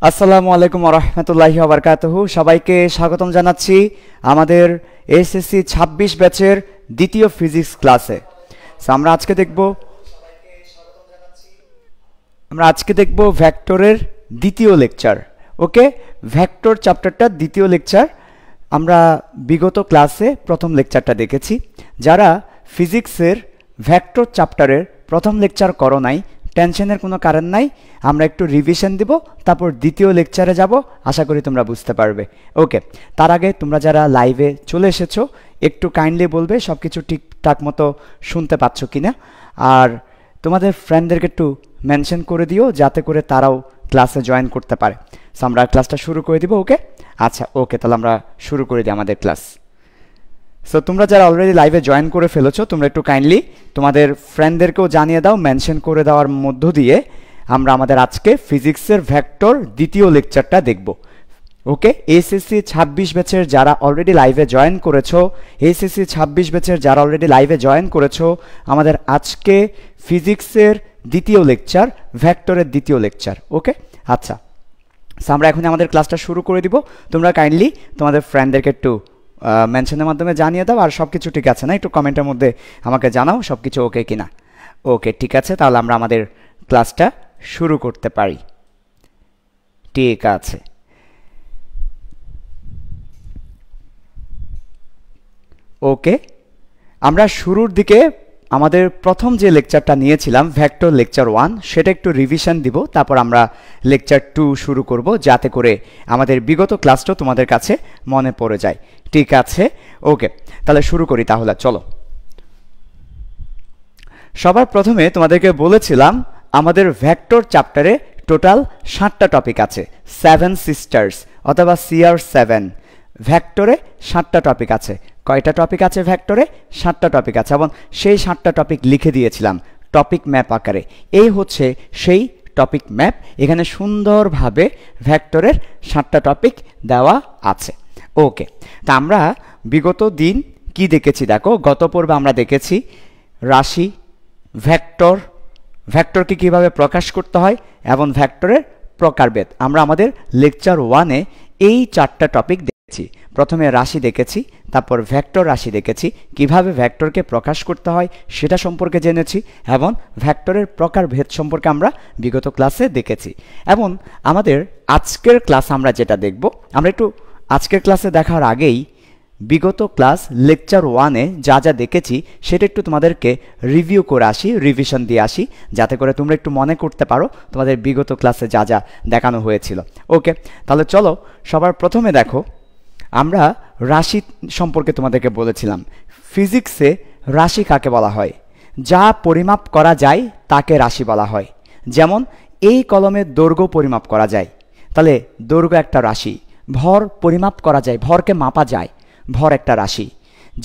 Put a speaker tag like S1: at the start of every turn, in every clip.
S1: আসসালামু আলাইকুম ওয়া রাহমাতুল্লাহি ওয়া বারাকাতুহু। সবাইকে স্বাগতম জানাচ্ছি আমাদের এসএসসি 26 ব্যাচের দ্বিতীয় ফিজিক্স ক্লাসে। আমরা আজকে দেখব ভেক্টরের দ্বিতীয় লেকচার। ওকে, ভেক্টর চ্যাপ্টারটা দ্বিতীয় লেকচার। আমরা বিগত ক্লাসে প্রথম লেকচারটা দেখেছি। যারা ফিজিক্সের ভেক্টর চ্যাপ্টারের প্রথম লেকচার করো নাই, টেনশনের কোনো কারণ নাই, আমরা একটু রিভিশন দিব, তারপর দ্বিতীয় লেকচারে যাব। আশা করি তোমরা বুঝতে পারবে। ওকে, তার আগে তোমরা যারা লাইভে চলে এসেছো একটু কাইন্ডলি বলবে সব কিছু ঠিকঠাক মতো শুনতে পাচ্ছ কিনা, আর তোমাদের ফ্রেন্ডদেরকে একটু মেনশন করে দিও যাতে করে তারাও ক্লাসে জয়েন করতে পারে। সো আমরা ক্লাসটা শুরু করে দিব। ওকে, আচ্ছা ওকে, তাহলে আমরা শুরু করে দিই আমাদের ক্লাস। সো তোমরা যারা অলরেডি লাইভে জয়েন করে ফেলেছো তোমরা একটু কাইন্ডলি তোমাদের ফ্রেন্ডদেরকেও জানিয়ে দাও, মেনশন করে দেওয়ার মধ্য দিয়ে আমরা আমাদের আজকে ফিজিক্সের ভেক্টর দ্বিতীয় লেকচারটা দেখব। ওকে, এসএসসি 26 ব্যাচের যারা অলরেডি লাইভে জয়েন করেছো, আমাদের আজকে ফিজিক্সের দ্বিতীয় লেকচার, ভেক্টরের দ্বিতীয় লেকচার। ওকে, আচ্ছা, সো আমরা এখন আমাদের ক্লাসটা শুরু করে দিব। তোমরা কাইন্ডলি তোমাদের ফ্রেন্ডদেরকে একটু মেনশনের মাধ্যমে জানিয়ে দাও, আর সব কিছু ঠিক আছে না একটু কমেন্টের মধ্যে আমাকে জানাও সব কিছু ওকে কিনা। ওকে, ঠিক আছে, তাহলে আমরা আমাদের ক্লাসটা শুরু করতে পারি। ঠিক আছে, ওকে, আমরা শুরুর দিকে আমাদের প্রথম যে লেকচারটা নিয়েছিলাম ভেক্টর লেকচার 1 সেটা একটু রিভিশন দিব, তারপর আমরা লেকচার 2 শুরু করব যাতে করে আমাদের বিগত ক্লাসটা তোমাদের কাছে মনে পড়ে যায়। ঠিক আছে, ওকে, তাহলে শুরু করি। তাহলে চলো, সবার প্রথমে তোমাদেরকে বলেছিলাম আমাদের ভেক্টর চ্যাপ্টারে টোটাল 7টা টপিক আছে, 7 সিস্টার্স অথবা CR7। ভেক্টরে 7টা টপিক আছে। কয়টা টপিক আছে ভেক্টরে? 7টা টপিক আছে, এবং সেই 7টা টপিক লিখে দিয়েছিলাম টপিক ম্যাপ আকারে। এই হচ্ছে সেই টপিক ম্যাপ। এখানে সুন্দরভাবে ভেক্টরের 7টা টপিক দেওয়া আছে। ওকে, তা আমরা বিগত দিন কি দেখেছি দেখো। গত পর্বে আমরা দেখেছি রাশি, ভেক্টর, ভেক্টরকে কিভাবে প্রকাশ করতে হয়, এবং ভেক্টরের প্রকারভেদ। আমরা আমাদের লেকচার 1-এ এই 4টা টপিক দেখেছি। প্রথমে রাশি দেখেছি, তারপর ভেক্টর রাশি দেখেছি, কিভাবে ভেক্টরকে প্রকাশ করতে হয় সেটা সম্পর্কে জেনেছি, এবং ভেক্টরের প্রকারভেদ সম্পর্কে আমরা বিগত ক্লাসে দেখেছি। এবং আমাদের আজকের ক্লাস আমরা যেটা দেখব, আমরা একটু আজকের ক্লাসে দেখার আগেই বিগত ক্লাস লেকচার 1-এ যা যা দেখেছি সেটা একটু তোমাদেরকে রিভিউ করে আসি, রিভিশন দিয়ে আসি, যাতে করে তোমরা একটু মনে করতে পারো তোমাদের বিগত ক্লাসে যা যা দেখানো হয়েছিল। ওকে, তাহলে চলো, সবার প্রথমে দেখো আমরা রাশি সম্পর্কে তোমাদেরকে বলেছিলাম। ফিজিক্সে রাশি কাকে বলা হয়? যা পরিমাপ করা যায় তাকে রাশি বলা হয়। যেমন এই কলমের দৈর্ঘ্য পরিমাপ করা যায়, তাহলে দৈর্ঘ্য একটা রাশি। ভর পরিমাপ করা যায়, ভরকে মাপা যায়, ভর একটা রাশি।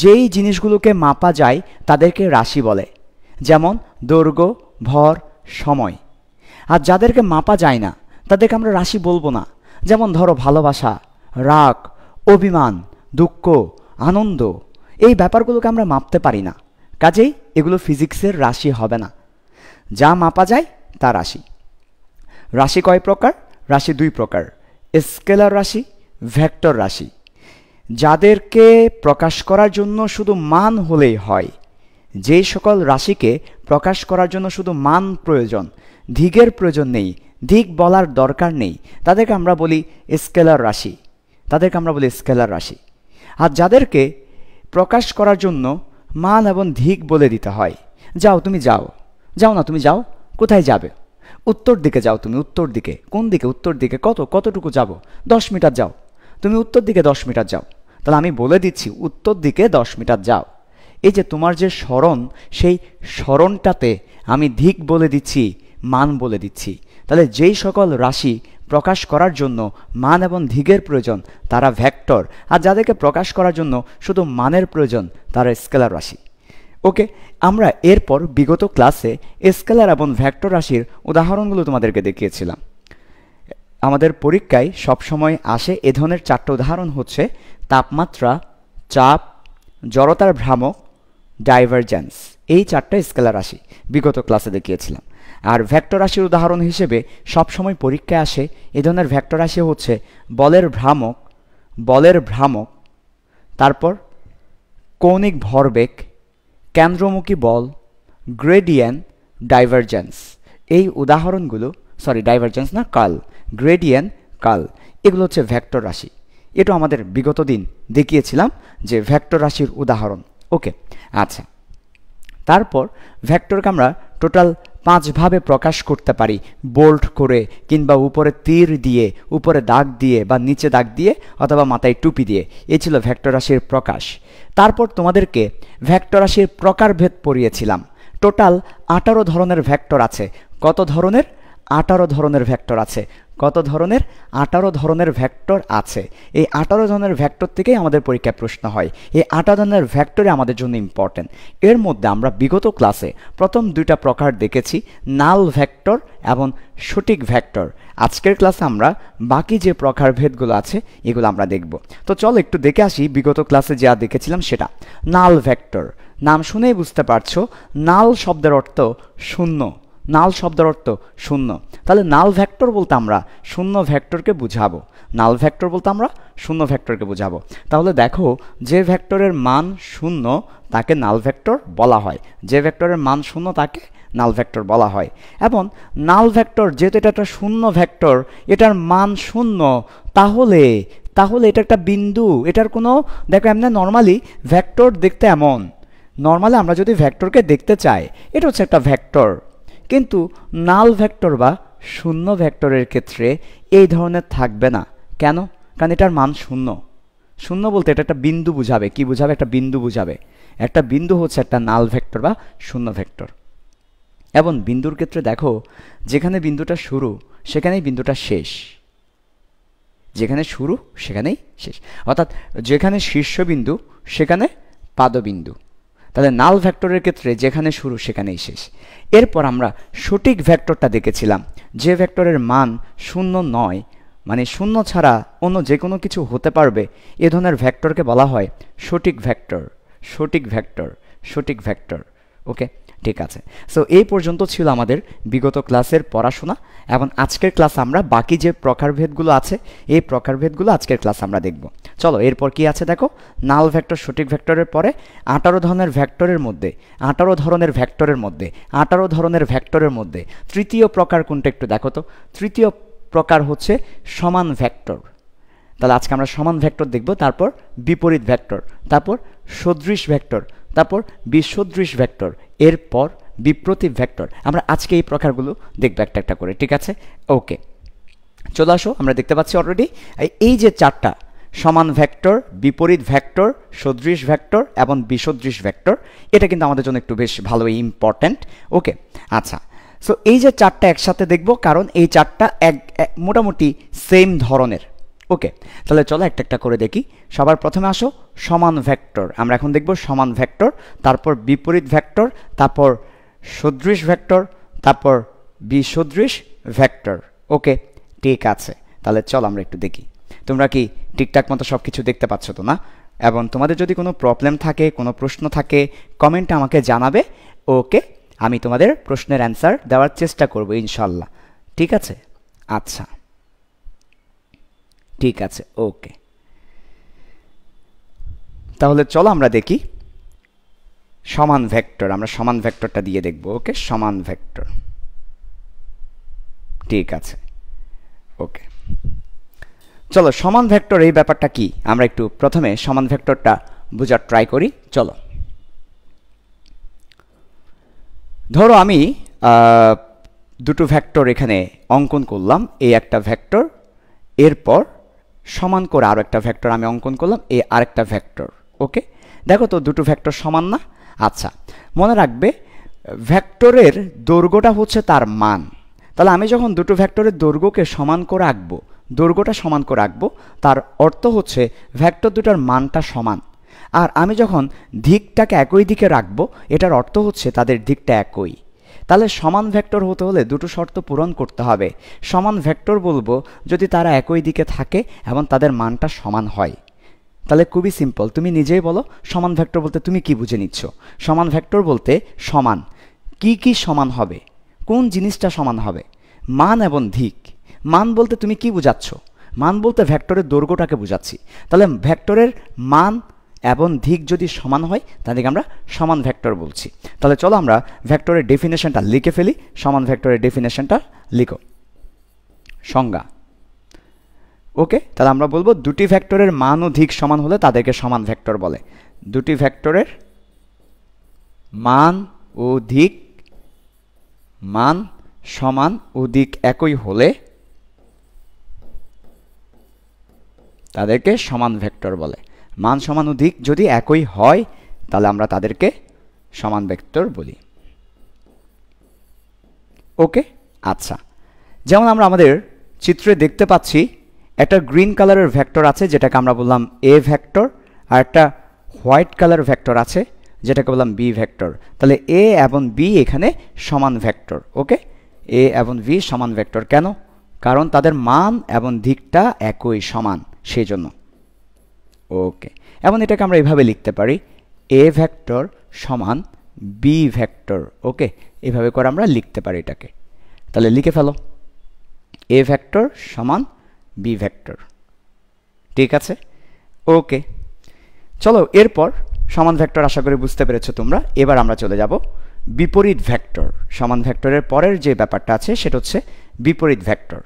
S1: যেই জিনিসগুলোকে মাপা যায় তাদেরকে রাশি বলে, যেমন দৈর্ঘ্য, ভর, সময়। আর যাদেরকে মাপা যায় না তাদেরকে আমরা রাশি বলবো না। যেমন ধরো ভালোবাসা, রাগ, অভিমান, দুঃখ, আনন্দ, এই ব্যাপারগুলোকে আমরা মাপতে পারি না, কাজেই এগুলো ফিজিক্সের রাশি হবে না। যা মাপা যায় তা রাশি। রাশি কয় প্রকার? রাশি 2 প্রকার, স্কেলার রাশি, ভেক্টর রাশি। যাদেরকে প্রকাশ করার জন্য শুধু মান হলেই হয়, যেই সকল রাশিকে প্রকাশ করার জন্য শুধু মান প্রয়োজন, দিকের প্রয়োজন নেই, দিক বলার দরকার নেই, তাদেরকে আমরা বলি স্কেলার রাশি, আর যাদেরকে প্রকাশ করার জন্য মান এবং দিক বলে দিতে হয়, যাও তুমি যাও, যাও না তুমি যাও, কোথায় যাবে? উত্তর দিকে যাও, তুমি উত্তর দিকে। কোন দিকে? উত্তর দিকে। কতটুকু যাব? 10 মিটার যাও, তুমি উত্তর দিকে 10 মিটার যাও। তাহলে আমি বলে দিচ্ছি উত্তর দিকে 10 মিটার যাও। এই যে তোমার যে স্মরণ, সেই স্মরণটাতে আমি দিক বলে দিচ্ছি, মান বলে দিচ্ছি। তাহলে যেই সকল রাশি প্রকাশ করার জন্য মান এবং দিকের প্রয়োজন তারা ভেক্টর, আর যাদেরকে প্রকাশ করার জন্য শুধু মানের প্রয়োজন তারা স্কেলার রাশি। ওকে, আমরা এরপর বিগত ক্লাসে স্কেলার এবং ভেক্টর রাশির উদাহরণগুলো তোমাদেরকে দেখিয়েছিলাম। আমাদের পরীক্ষায় সবসময় আসে এ ধরনের 4টা উদাহরণ হচ্ছে তাপমাত্রা, চাপ, জড়তার ভ্রামক, ডাইভারজেন্স। এই 4টা স্কেলার রাশি বিগত ক্লাসে দেখিয়েছিলাম। আর ভেক্টর রাশির উদাহরণ হিসেবে সবসময় পরীক্ষায় আসে এই ধরনের ভেক্টর রাশি হচ্ছে বলের ভ্রামক, তারপর কৌণিক ভরবেগ, কেন্দ্রমুখী বল, গ্রেডিয়েন্ট, ডাইভারজেন্স। এই উদাহরণগুলো, ডাইভারজেন্স না, কার্ল, গ্রেডিয়েন্ট, কার্ল, এগুলো হচ্ছে ভেক্টর রাশি। এটা আমাদের বিগত দিন দেখিয়েছিলাম যে ভেক্টর রাশির উদাহরণ। ওকে, আচ্ছা, তারপর ভেক্টরকে আমরা টোটাল 5 ভাবে প্রকাশ করতে পারি, বোল্ড করে কিংবা উপরে তীর দিয়ে, উপরে দাগ দিয়ে বা নিচে দাগ দিয়ে অথবা মাথায় টুপি দিয়ে। এই ছিল ভেক্টর রাশির প্রকাশ। তারপর তোমাদেরকে ভেক্টর রাশির প্রকারভেদ পড়িয়েছিলাম। টোটাল 18 ধরনের ভেক্টর আছে। কত ধরনের? 18 ধরনের ভেক্টর আছে। কত ধরনের? 18 ধরনের ভেক্টর আছে। এই 18 ধরনের ভেক্টর থেকেই আমাদের পরীক্ষায় প্রশ্ন হয়। এই 18 ধরনের ভেক্টরই আমাদের জন্য ইম্পর্টেন্ট। এর মধ্যে আমরা বিগত ক্লাসে প্রথম 2টা প্রকার দেখেছি, নাল ভেক্টর এবং সঠিক ভেক্টর। আজকের ক্লাসে আমরা বাকি যে প্রকারভেদগুলো আছে এগুলো আমরা দেখব। তো চলো একটু দেখে আসি বিগত ক্লাসে যা দেখেছিলাম সেটা। নাল ভেক্টর, নাম শুনেই বুঝতে পারছো নাল শব্দের অর্থ শূন্য। নাল শব্দের অর্থ শূন্য। তাহলে নাল ভেক্টর বলতে আমরা শূন্য ভেক্টরকে বুঝাবো। নাল ভেক্টর বলতে আমরা শূন্য ভেক্টরকে বুঝাবো। তাহলে দেখো, যে ভেক্টরের মান শূন্য তাকে নাল ভেক্টর বলা হয়। যে ভেক্টরের মান শূন্য তাকে নাল ভেক্টর বলা হয়। এবং নাল ভেক্টর যেহেতু এটা একটা শূন্য ভেক্টর, এটার মান শূন্য, তাহলে এটা একটা বিন্দু। এটার কোনো, দেখো এমনি নর্মালি ভেক্টর দেখতে এমন, নর্মালি আমরা যদি ভেক্টরকে দেখতে চাই এটা হচ্ছে একটা ভেক্টর, কিন্তু নাল ভেক্টর বা শূন্য ভেক্টরের ক্ষেত্রে এই ধরনের থাকবে না। কেন? কারণ এটার মান শূন্য। শূন্য বলতে এটা একটা বিন্দু বুঝাবে। কি বুঝাবে? একটা বিন্দু বুঝাবে। একটা বিন্দু হচ্ছে একটা নাল ভেক্টর বা শূন্য ভেক্টর। এবং বিন্দুর ক্ষেত্রে দেখো, যেখানে বিন্দুটা শুরু সেখানেই বিন্দুটা শেষ। যেখানে শুরু সেখানেই শেষ, অর্থাৎ যেখানে শীর্ষবিন্দু সেখানে পাদবিন্দু। তাহলে নাল ভেক্টরের ক্ষেত্রে যেখানে শুরু সেখানেই শেষ। এরপর আমরা সঠিক ভেক্টরটা দেখেছিলাম। যে ভেক্টরের মান শূন্য নয়, মানে শূন্য ছাড়া অন্য যে কোনো কিছু হতে পারবে, এ ধরনের ভেক্টরকে বলা হয় সঠিক ভেক্টর। সঠিক ভেক্টর, সঠিক ভেক্টর। ওকে, ঠিক আছে। সো এই পর্যন্ত ছিল আমাদের বিগত ক্লাসের পড়াশোনা, এবং আজকের ক্লাস আমরা বাকি যে প্রকারভেদগুলো আছে এই প্রকারভেদগুলো আজকের ক্লাস আমরা দেখব। চলো, এরপর কি আছে দেখো। নাল ভেক্টর, সঠিক ভেক্টরের পরে 18 ধরনের ভেক্টরের মধ্যে 18 ধরনের ভেক্টরের মধ্যে 18 ধরনের ভেক্টরের মধ্যে তৃতীয় প্রকার কোনটা একটু দেখো তো। তৃতীয় প্রকার হচ্ছে সমান ভেক্টর। তাহলে আজকে আমরা সমান ভেক্টর দেখব, তারপর বিপরীত ভেক্টর, তারপর সদৃশ ভেক্টর, তারপর বিসদৃশ ভেক্টর, এরপর বিপ্রতীপ ভেক্টর। আমরা আজকে এই প্রকারগুলো দেখব একটা একটা করে, ঠিক আছে? ওকে, চলে আসো। আমরা দেখতে পাচ্ছি অলরেডি এই যে 4টা সমান ভেক্টর, বিপরীত ভেক্টর, সদৃশ ভেক্টর এবং বিসদৃশ ভেক্টর, এটা কিন্তু আমাদের জন্য একটু বেশ ভালোই ইম্পর্ট্যান্ট। ওকে, আচ্ছা। সো এই যে 4টা একসাথে দেখব, কারণ এই 4টা মোটামুটি সেম ধরনের। ওকে, তাহলে চলো একটা একটা করে দেখি। সবার প্রথমে আসো সমান ভেক্টর। আমরা এখন দেখব সমান ভেক্টর, তারপর বিপরীত ভেক্টর, তারপর সদৃশ ভেক্টর, তারপর বিসদৃশ ভেক্টর। ওকে, ঠিক আছে। তাহলে চলো আমরা একটু দেখি। তোমরা কি ঠিকঠাক মতো সব কিছু দেখতে পাচ্ছ তো না? এবং তোমাদের যদি কোনো প্রবলেম থাকে, কোনো প্রশ্ন থাকে, কমেন্টে আমাকে জানাবে। ওকে, আমি তোমাদের প্রশ্নের অ্যান্সার দেওয়ার চেষ্টা করব ইনশাল্লাহ, ঠিক আছে? আচ্ছা, ঠিক আছে। ওকে, তাহলে চলো আমরা দেখি সমান ভেক্টর। আমরা সমান ভেক্টরটা দিয়ে দেখব। ওকে, সমান ভেক্টর, ঠিক আছে। ওকে, চলো সমান ভেক্টর এই ব্যাপারটা কি আমরা একটু প্রথমে সমান ভেক্টরটা বোঝার ট্রাই করি। চলো, ধরো আমি দুটো ভেক্টর এখানে অঙ্কন করলাম। এই একটা ভেক্টর, এরপর সমান করে আরও একটা ভেক্টর আমি অঙ্কন করলাম, এই আরেকটা ভেক্টর। ওকে, দেখো তো দুটো ভেক্টর সমান না? আচ্ছা, মনে রাখবে ভেক্টরের দৈর্ঘ্যটা হচ্ছে তার মান। তাহলে আমি যখন দুটো ভেক্টরের দৈর্ঘ্যকে সমান করে আঁকবো, দৈর্ঘ্যটা সমান করে আঁকবো, তার অর্থ হচ্ছে ভেক্টর দুটার মানটা সমান। আর আমি যখন দিকটাকে একই দিকে রাখবো, এটার অর্থ হচ্ছে তাদের দিকটা একই। তাহলে সমান ভেক্টর হতে হলে দুটো শর্ত পূরণ করতে হবে। সমান ভেক্টর বলবো যদি তারা একই দিকে থাকে এবং তাদের মানটা সমান হয়। তাহলে খুবই সিম্পল, তুমি নিজেই বলো সমান ভেক্টর বলতে তুমি কি বুঝে নিচ্ছ? সমান ভেক্টর বলতে সমান কি কি সমান হবে? কোন জিনিসটা সমান হবে? মান এবং দিক। মান বলতে তুমি কি বোঝাচ্ছ? মান বলতে ভেক্টরের দৈর্ঘ্যটাকে বোঝাচ্ছি। তাহলে ভেক্টরের মান এবং দিক যদি সমান হয় তাদেরকে আমরা সমান ভেক্টর বলছি। তাহলে চলো আমরা ভেক্টরের ডেফিনেশনটা লিখে ফেলি। সমান ভেক্টরের ডেফিনেশনটা লিখো। সংজ্ঞা। ওকে, তাহলে আমরা বলবো দুটি ভেক্টরের মান ও দিক সমান হলে তাদেরকে সমান ভেক্টর বলে। দুটি ভেক্টরের মান ও দিক মান সমান ও দিক একই হলে তাদেরকে সমান ভেক্টর বলে। মান সমান ও দিক যদি একই হয় তাহলে আমরা তাদেরকে সমান ভেক্টর বলি। ওকে, আচ্ছা, যেমন আমরা আমাদের চিত্রে দেখতে পাচ্ছি একটা গ্রিন কালারের ভেক্টর আছে যেটাকে আমরা বললাম এ ভেক্টর, আর একটা হোয়াইট কালার ভেক্টর আছে যেটাকে বললাম বি ভেক্টর। তাহলে এ এবং বি এখানে সমান ভেক্টর। ওকে, এ এবং বি সমান ভেক্টর কেন? কারণ তাদের মান এবং দিকটা একই সমান, সেই জন্য। ওকে, এবং এটাকে আমরা এভাবে লিখতে পারি এ ভেক্টর সমান বি ভেক্টর। ওকে, এভাবে করে আমরা লিখতে পারি এটাকে। তাহলে লিখে ফেলো এ ভেক্টর সমান বি ভেক্টর। ঠিক আছে, ওকে। চলো এরপর সমান ভেক্টর আশা করি বুঝতে পেরেছো তোমরা। এবার আমরা চলে যাব বিপরীত ভেক্টর। সমান ভেক্টরের পরের যে ব্যাপারটা আছে সেটা হচ্ছে বিপরীত ভেক্টর।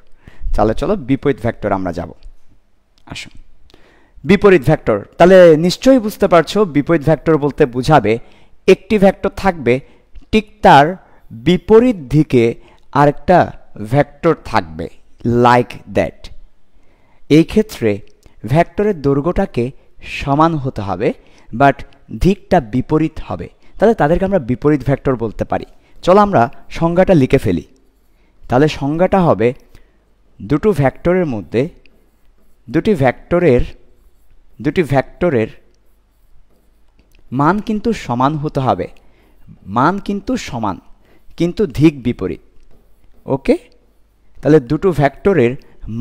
S1: তাহলে চলো বিপরীত ভেক্টর আমরা যাব। আসুন, বিপরীত ভেক্টর। তাহলে নিশ্চয়ই বুঝতে পারছো বিপরীত ভেক্টর বলতে বোঝাবে একটি ভেক্টর থাকবে, ঠিক তার বিপরীত দিকে আরেকটা ভেক্টর থাকবে, লাইক দ্যাট। এই ক্ষেত্রে ভেক্টরের দৈর্ঘ্যটাকে সমান হতে হবে, বাট দিকটা বিপরীত হবে। তাহলে তাদেরকে আমরা বিপরীত ভেক্টর বলতে পারি। চলো আমরা সংজ্ঞাটা লিখে ফেলি। তাহলে সংজ্ঞাটা হবে দুটো ভেক্টরের মধ্যে দুটি ভেক্টরের মান কিন্তু সমান হতে হবে। মান কিন্তু সমান, কিন্তু দিক বিপরীত। ওকে, তাহলে দুটো ভেক্টরের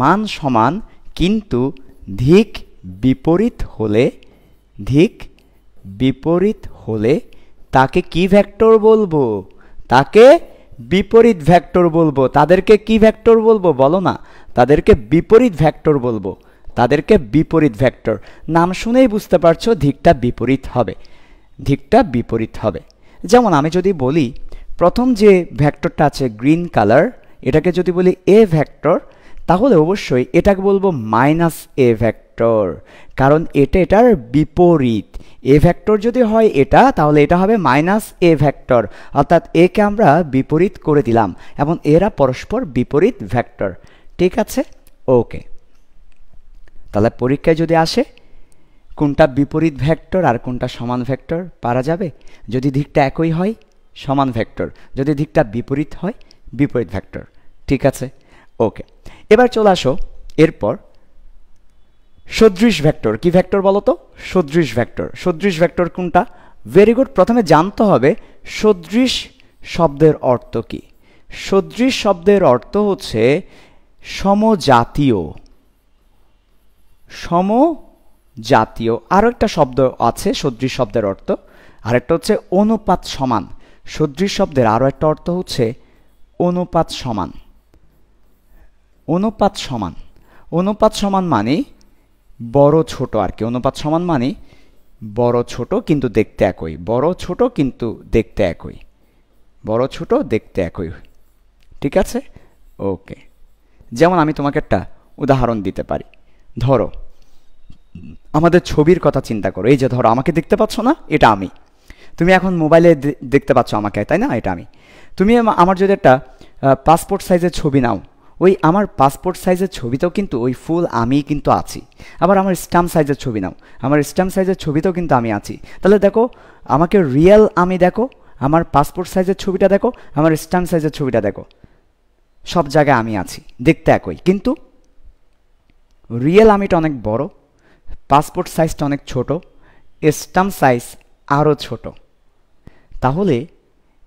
S1: মান সমান কিন্তু দিক বিপরীত হলে তাকে কি ভেক্টর বলবো? তাকে বিপরীত ভেক্টর বলবো। তাদেরকে কি ভেক্টর বলবো বলো না? তাদেরকে বিপরীত ভেক্টর বলবো। তাদেরকে বিপরীত ভেক্টর। নাম শুনেই বুঝতে পারছো দিকটা বিপরীত হবে। দিকটা বিপরীত হবে। যেমন আমি যদি বলি প্রথম যে ভেক্টরটা আছে গ্রিন কালার, এটাকে যদি বলি এ ভেক্টর, তাহলে অবশ্যই এটাকে বলবো মাইনাস এ ভেক্টর, কারণ এটার বিপরীত। এ ভেক্টর যদি হয় এটা, তাহলে এটা হবে মাইনাস এ ভেক্টর, অর্থাৎ একে আমরা বিপরীত করে দিলাম এবং এরা পরস্পর বিপরীত ভেক্টর। ঠিক আছে, ওকে। তাহলে পরীক্ষায় যদি আসে কোনটা বিপরীত ভেক্টর আর কোনটা সমান ভেক্টর পারা যাবে? যদি দিকটা একই হয় সমান ভেক্টর, যদি দিকটা বিপরীত হয় বিপরীত ভেক্টর। ঠিক আছে, ওকে। এবার চলে আসো এরপর সদৃশ ভেক্টর। কি ভেক্টর বলো তো? সদৃশ ভেক্টর। সদৃশ ভেক্টর কোনটা? Very good. প্রথমে জানতে হবে সদৃশ শব্দের অর্থ কি। সদৃশ শব্দের অর্থ হচ্ছে সমজাতীয়। সমজাতীয়। আরও একটা শব্দ আছে সদৃশ শব্দের অর্থ, আরেকটা হচ্ছে অনুপাত সমান। সদৃশ শব্দের আরও একটা অর্থ হচ্ছে অনুপাত সমান। অনুপাত সমান। অনুপাত সমান মানে বড় ছোট আর কি। অনুপাত সমান মানে বড় ছোট কিন্তু দেখতে একই। বড় ছোট কিন্তু দেখতে একই। বড় ছোট দেখতে একই। ঠিক আছে, ওকে। যেমন আমি তোমাকে একটা উদাহরণ দিতে পারি। ধরো আমাদের ছবির কথা চিন্তা করো। এই যে ধরো আমাকে দেখতে পাচ্ছ না? এটা আমি। তুমি এখন মোবাইলে দেখতে পাচ্ছ আমাকে, তাই না? এটা আমি। তুমি আমার যদি একটা পাসপোর্ট সাইজের ছবি নাও, ওই আমার পাসপোর্ট সাইজের ছবিতেও কিন্তু ওই ফুল আমি কিন্তু আছি। আবার আমার স্ট্যাম্প সাইজের ছবি নাও, আমার স্ট্যাম্প সাইজের ছবিতেও কিন্তু আমি আছি। তাহলে দেখো আমাকে রিয়েল আমি দেখো, আমার পাসপোর্ট সাইজের ছবিটা দেখো, আমার স্ট্যাম্প সাইজের ছবিটা দেখো, সব জায়গায় আমি আছি, দেখতে একই। কিন্তু রিয়েল আমিটা অনেক বড়, পাসপোর্ট সাইজটা অনেক ছোট, স্ট্যাম্প সাইজ আরও ছোট। তাহলে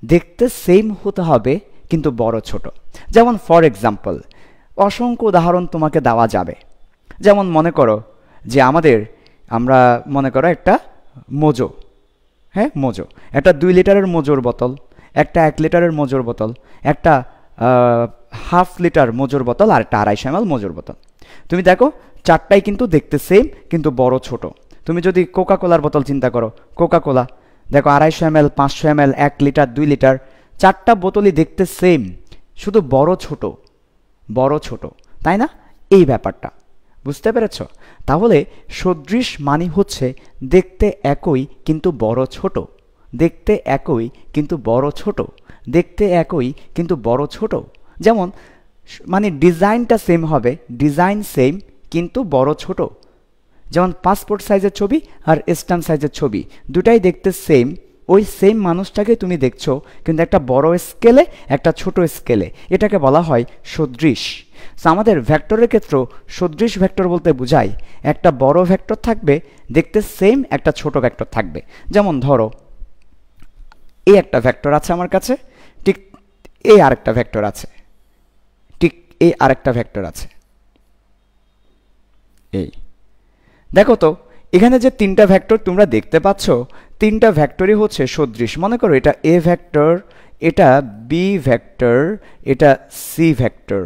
S1: দেখতে সেম হতে হবে কিন্তু বড় ছোট। যেমন ফর এক্সাম্পল অসংখ্য উদাহরণ তোমাকে দেওয়া যাবে। যেমন মনে করো যে আমরা মনে করো একটা মোজো, হ্যাঁ মোজো, একটা 2 লিটারের মোজোর বোতল, একটা 1 লিটারের মজুর বোতল, একটা হাফ লিটার মজুর বোতল, আর একটা 250 ml মজুর বোতল। তুমি দেখো চারটাই কিন্তু দেখতে সেম, কিন্তু বড় ছোট। তুমি যদি কোকা কোলার বোতল চিন্তা করো, কোকা কোলা দেখো 250 ml, 500 ml, 1 লিটার, 2 লিটার, চারটা বোতলই দেখতে সেম, শুধু বড় ছোট, তাই না? এই ব্যাপারটা বুঝতে পেরেছ? তাহলে সদৃশ মানে হচ্ছে দেখতে একই কিন্তু বড় ছোট, দেখতে একই কিন্তু বড় ছোট, দেখতে একই কিন্তু বড় ছোট। যেমন মানে ডিজাইনটা সেম হবে, ডিজাইন সেম কিন্তু বড় ছোট। যেমন পাসপোর্ট সাইজের ছবি আর স্ট্যাম্প সাইজের ছবি দুটাই দেখতে সেম, ওই সেম মানুষটাকে তুমি দেখছো কিন্তু একটা বড় স্কেলে একটা ছোট স্কেলে, এটাকে বলা হয় সদৃশ। আমাদের ভেক্টরের ক্ষেত্রেও সদৃশ ভেক্টর বলতে বোঝায় একটা বড় ভেক্টর থাকবে দেখতে সেম, একটা ছোট ভেক্টর থাকবে। যেমন ধরো এই একটা ভেক্টর আছে আমার কাছে, ঠিক এই আরেকটা ভেক্টর আছে, ঠিক এই আরেকটা ভেক্টর আছে। এই দেখো তো এখানে যে তিনটা ভেক্টর তোমরা দেখতে পাচ্ছ, তিনটা ভেক্টরই হচ্ছে সদৃশ। মনে করো এটা এ ভেক্টর, এটা বি ভেক্টর, এটা সি ভেক্টর।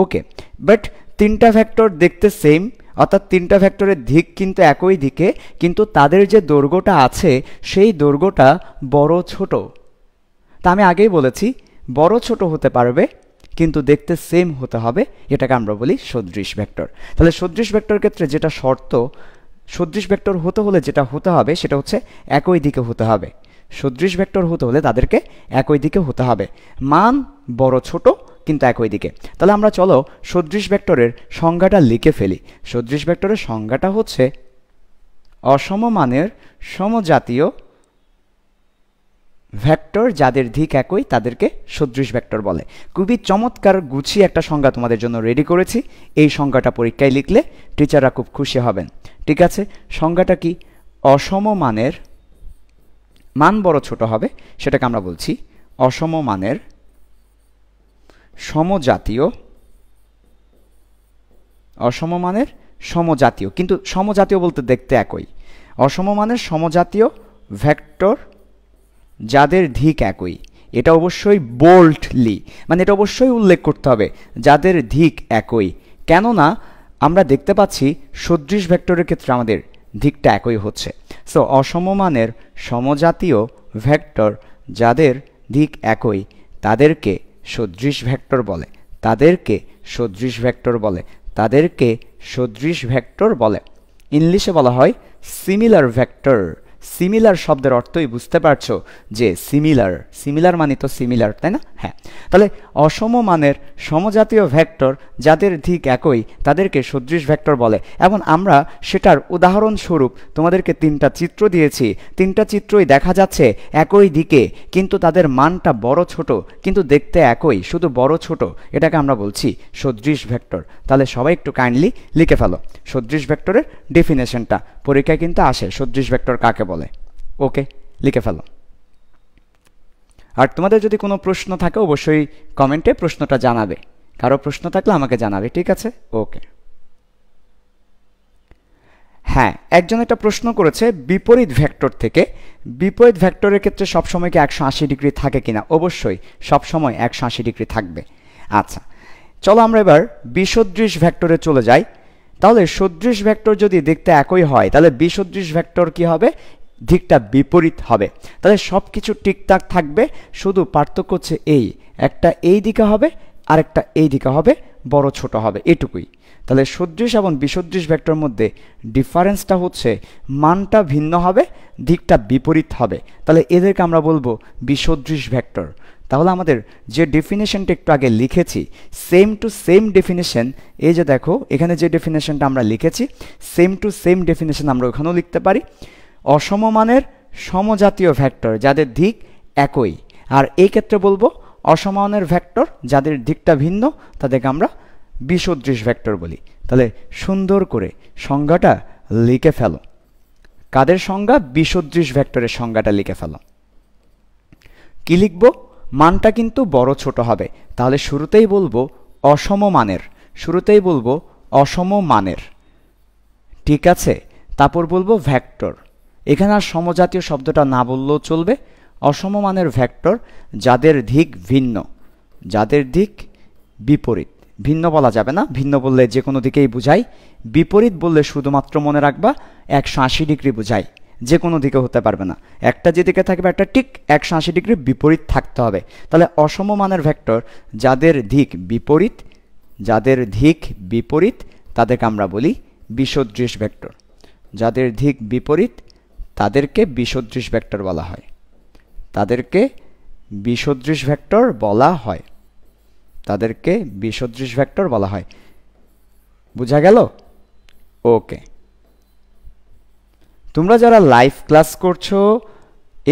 S1: ওকে, বাট তিনটা ভেক্টর দেখতে সেম, অর্থাৎ তিনটা ভেক্টরের দিক কিন্তু একই দিকে, কিন্তু তাদের যে দৈর্ঘ্যটা আছে সেই দৈর্ঘ্যটা বড় ছোট। তা আমি আগেই বলেছি বড় ছোট হতে পারবে কিন্তু দেখতে সেম হতে হবে, এটাকে আমরা বলি সদৃশ ভেক্টর। তাহলে সদৃশ ভেক্টরের ক্ষেত্রে যেটা শর্ত, সদৃশ ভেক্টর হতে হলে যেটা হতে হবে সেটা হচ্ছে একই দিকে হতে হবে। সদৃশ ভেক্টর হতে হলে তাদেরকে একই দিকে হতে হবে, মান বড় ছোট কিন্তু একই দিকে। তাহলে আমরা চলো সদৃশ ভেক্টরের সংজ্ঞাটা লিখে ফেলি। সদৃশ ভেক্টরের সংজ্ঞাটা হচ্ছে অসমমানের সমজাতীয় ভেক্টর যাদের দিক একই তাদেরকে সদৃশ ভেক্টর বলে। খুবই চমৎকার গুছিয়ে একটা সংজ্ঞা তোমাদের জন্য রেডি করেছি। এই সংজ্ঞাটা পরীক্ষায় লিখলে টিচাররা খুব খুশি হবেন। ঠিক আছে, সংজ্ঞাটা কি? অসমমানের, মান বড় ছোট হবে সেটাকে আমরা বলছি অসমমানের সমজাতীয়, অসমমানের সমজাতীয়, কিন্তু সমজাতীয় বলতে দেখতে একই। অসমমানের সমজাতীয় ভেক্টর যাদের দিক একই, এটা অবশ্যই বোল্ডলি, মানে এটা অবশ্যই উল্লেখ করতে হবে যাদের দিক একই, কেননা আমরা দেখতে পাচ্ছি সদৃশ ভেক্টরের ক্ষেত্রে আমাদের দিকটা একই হচ্ছে। সো অসমমানের সমজাতীয় ভেক্টর যাদের দিক একই তাদেরকে সদৃশ ভেক্টর বলে, তাদেরকে সদৃশ ভেক্টর বলে, তাদেরকে সদৃশ ভেক্টর বলে। ইংলিশে বলা হয় সিমিলার ভেক্টর। সিমিলার শব্দের অর্থই বুঝতে পারছো যে সিমিলার, সিমিলার মানে তো সিমিলার, তাই না? হ্যাঁ, তাহলে অসমমানের সমজাতীয় ভেক্টর যাদের দিক একই তাদেরকে সদৃশ ভেক্টর বলে। এবং আমরা সেটার উদাহরণস্বরূপ তোমাদেরকে তিনটা চিত্র দিয়েছি, তিনটা চিত্রই দেখা যাচ্ছে একই দিকে কিন্তু তাদের মানটা বড় ছোট, কিন্তু দেখতে একই, শুধু বড় ছোট, এটাকে আমরা বলছি সদৃশ ভেক্টর। তাহলে সবাই একটু কাইন্ডলি লিখে ফেলো সদৃশ ভেক্টরের ডেফিনেশনটা, পরীক্ষায় কিন্তু আসে সদৃশ ভেক্টর কাকে বলে। ওকে, লিখে ফেলো। আর তোমাদের যদি কোনো প্রশ্ন থাকে অবশ্যই কমেন্টে প্রশ্নটা জানাবে, কারো প্রশ্ন থাকলে আমাকে জানাবে, ঠিক আছে? ওকে। হ্যাঁ, একজন একটা প্রশ্ন করেছে বিপরীত ভেক্টর থেকে, বিপরীত ভেক্টরের ক্ষেত্রে সবসময় কি 180 ডিগ্রি থাকে কিনা? অবশ্যই সবসময় 180 ডিগ্রি থাকবে। আচ্ছা, চলো আমরা এবার বিসদৃশ ভেক্টরে চলে যাই। তাহলে সদৃশ ভেক্টর যদি দেখতে একই হয় তাহলে বিসদৃশ ভেক্টর কি হবে? দিকটা বিপরীত হবে। তাহলে সব কিছু ঠিকঠাক থাকবে, শুধু পার্থক্য হচ্ছে এই, একটা এই দিকে হবে আরেকটা এই দিকে হবে, বড় ছোট হবে, এটুকুই। তাহলে সদৃশ এবং বিসদৃশ ভেক্টর মধ্যে ডিফারেন্সটা হচ্ছে মানটা ভিন্ন হবে, দিকটা বিপরীত হবে। তাহলে এদেরকে আমরা বলবো বিসদৃশ ভেক্টর। তাহলে আমাদের যে ডেফিনেশনটা একটু আগে লিখেছি, সেম টু সেম ডেফিনেশন, এই যে দেখো এখানে যে ডেফিনেশনটা আমরা লিখেছি সেম টু সেম ডেফিনেশন আমরা ওখানেও লিখতে পারি। অসমমানের সমজাতীয় ভেক্টর যাদের দিক একই, আর এই ক্ষেত্রে বলবো অসমমানের ভেক্টর যাদের দিকটা ভিন্ন তাদেরকে আমরা বিসদৃশ ভেক্টর বলি। তাহলে সুন্দর করে সংজ্ঞাটা লিখে ফেলো। কাদের সংজ্ঞা? বিসদৃশ ভেক্টরের সংজ্ঞাটা লিখে ফেলো। কি লিখবো? মানটা কিন্তু বড় ছোট হবে। তাহলে শুরুতেই বলবো অসমমানের, শুরুতেই বলবো অসমমানের, ঠিক আছে? তারপর বলবো ভেক্টর। এখানে আর সমজাতীয় শব্দটা না বললেও চলবে, অসমমানের ভেক্টর যাদের দিক ভিন্ন, যাদের দিক বিপরীত। ভিন্ন বলা যাবে না, ভিন্ন বললে যে কোনো দিকেই বোঝায়। বিপরীত বললে শুধুমাত্র মনে রাখবা 180 ডিগ্রি বোঝায়, যে কোনো দিকে হতে পারবে না। একটা যেদিকে থাকবে একটা ঠিক 180 ডিগ্রি বিপরীত থাকতে হবে। তাহলে অসমমানের ভেক্টর যাদের দিক বিপরীত, যাদের দিক বিপরীত তাদেরকে আমরা বলি বিসদৃশ ভেক্টর। যাদের দিক বিপরীত তাদেরকে বিসদৃশ ভেক্টর বলা হয়, তাদেরকে বিসদৃশ ভেক্টর বলা হয়, তাদেরকে বিসদৃশ ভেক্টর বলা হয়। বোঝা গেল? ওকে, তোমরা যারা লাইভ ক্লাস করছো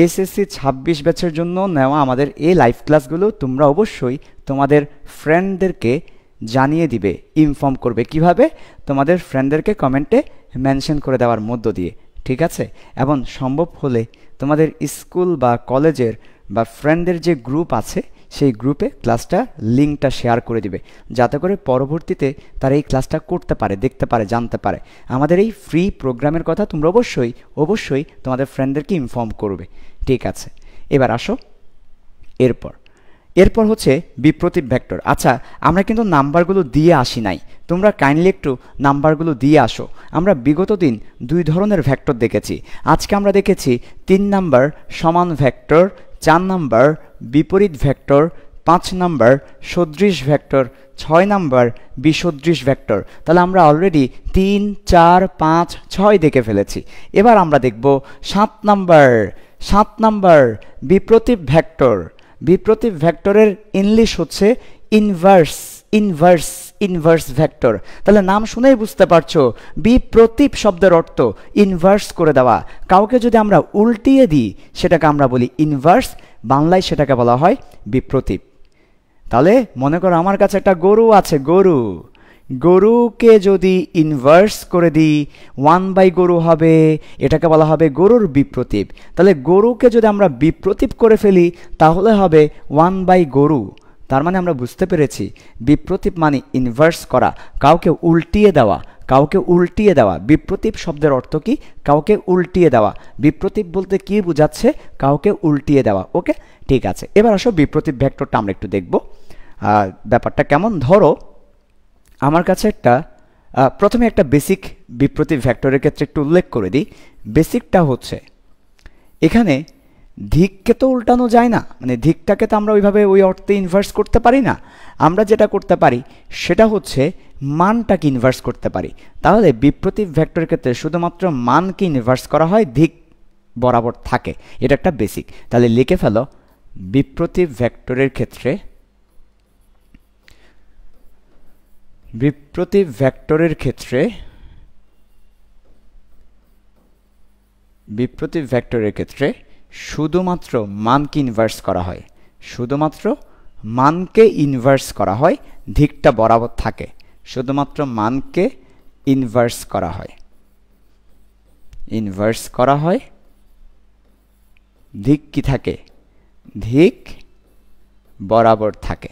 S1: এসএসসি 26 ব্যাচের জন্য নেওয়া আমাদের এই লাইভ ক্লাসগুলো তোমরা অবশ্যই তোমাদের ফ্রেন্ডদেরকে জানিয়ে দিবে, ইনফর্ম করবে। কিভাবে? তোমাদের ফ্রেন্ডদেরকে কমেন্টে মেনশন করে দেওয়ার মধ্য দিয়ে, ঠিক আছে? এবং সম্ভব হলে তোমাদের স্কুল বা কলেজের বা ফ্রেন্ডদের যে গ্রুপ আছে সেই গ্রুপে ক্লাসটা লিঙ্কটা শেয়ার করে দিবে, যাতে করে পরবর্তীতে তারা এই ক্লাসটা করতে পারে, দেখতে পারে, জানতে পারে। আমাদের এই ফ্রি প্রোগ্রামের কথা তোমরা অবশ্যই অবশ্যই তোমাদের ফ্রেন্ডদেরকে ইনফর্ম করবে, ঠিক আছে? এবার আসো, এরপর হচ্ছে বিপ্রতীপ ভেক্টর। আচ্ছা, আমরা কিন্তু নাম্বারগুলো দিয়ে আসি নাই, তোমরা কাইন্ডলি একটু নাম্বারগুলো দিয়ে আসো। আমরা বিগত দিন 2 ধরনের ভেক্টর দেখেছি। আজকে আমরা দেখেছি 3 নাম্বার সমান ভেক্টর, 4 নাম্বার বিপরীত ভেক্টর, 5 নাম্বার সদৃশ ভেক্টর, 6 নাম্বার বিসদৃশ ভেক্টর। তাহলে আমরা অলরেডি 3, 4, 5, 6 দেখে ফেলেছি। এবার আমরা দেখব 7 নাম্বার বিপ্রতীপ ভেক্টর। বিপ্রতীপ ভেক্টরের ইংলিশ হচ্ছে ইনভার্স ভেক্টর। তাহলে নাম শুনেই বুঝতে পারছো বিপ্রতীপ শব্দের অর্থ ইনভার্স করে দেওয়া। কাউকে যদি আমরা উল্টিয়ে দিই সেটাকে আমরা বলি ইনভার্স, বাংলায় সেটাকে বলা হয় বিপ্রতীপ। তাহলে মনে করো আমার কাছে একটা গরু আছে, গরুকে যদি ইনভার্স করে দিই 1/গরু হবে, এটাকে বলা হবে গরুর বিপ্রতীপ। তাহলে গরুকে যদি আমরা বিপ্রতীপ করে ফেলি তাহলে হবে 1/গরু। তার মানে আমরা বুঝতে পেরেছি বিপ্রতীপ মানে ইনভার্স করা, কাউকে উল্টিয়ে দেওয়া, কাউকে উল্টিয়ে দেওয়া। বিপ্রতীপ শব্দের অর্থ কি? কাউকে উল্টিয়ে দেওয়া। বিপ্রতীপ বলতে কি বোঝাচ্ছে? কাউকে উল্টিয়ে দেওয়া। ওকে, ঠিক আছে। এবার আসো বিপ্রতীপ ভেক্টরটা আমরা একটু দেখব ব্যাপারটা কেমন। ধরো আমার কাছে একটা প্রথমে একটা বেসিক বিপ্রতীপ ভেক্টরের ক্ষেত্রে একটু উল্লেখ করে দিই। বেসিকটা হচ্ছে এখানে দিককে তো উল্টানো যায় না, মানে দিকটাকে তো আমরা ওইভাবে ওই অর্থে ইনভার্স করতে পারি না। আমরা যেটা করতে পারি সেটা হচ্ছে মানটাকে ইনভার্স করতে পারি। তাহলে বিপ্রতীপ ভেক্টরের ক্ষেত্রে শুধুমাত্র মানকে ইনভার্স করা হয়, দিক বরাবর থাকে। এটা একটা বেসিক। তাহলে লিখে ফেলো বিপ্রতীপ ভেক্টরের ক্ষেত্রে, বিপ্রতীপ ভেক্টরের ক্ষেত্রে, বিপ্রতীপ ভেক্টরের ক্ষেত্রে শুধুমাত্র মানকে ইনভার্স করা হয়, শুধুমাত্র মানকে ইনভার্স করা হয়, দিকটা বরাবর থাকে। শুধুমাত্র মানকে ইনভার্স করা হয়, ইনভার্স করা হয়, দিক কি থাকে? দিক বরাবর থাকে।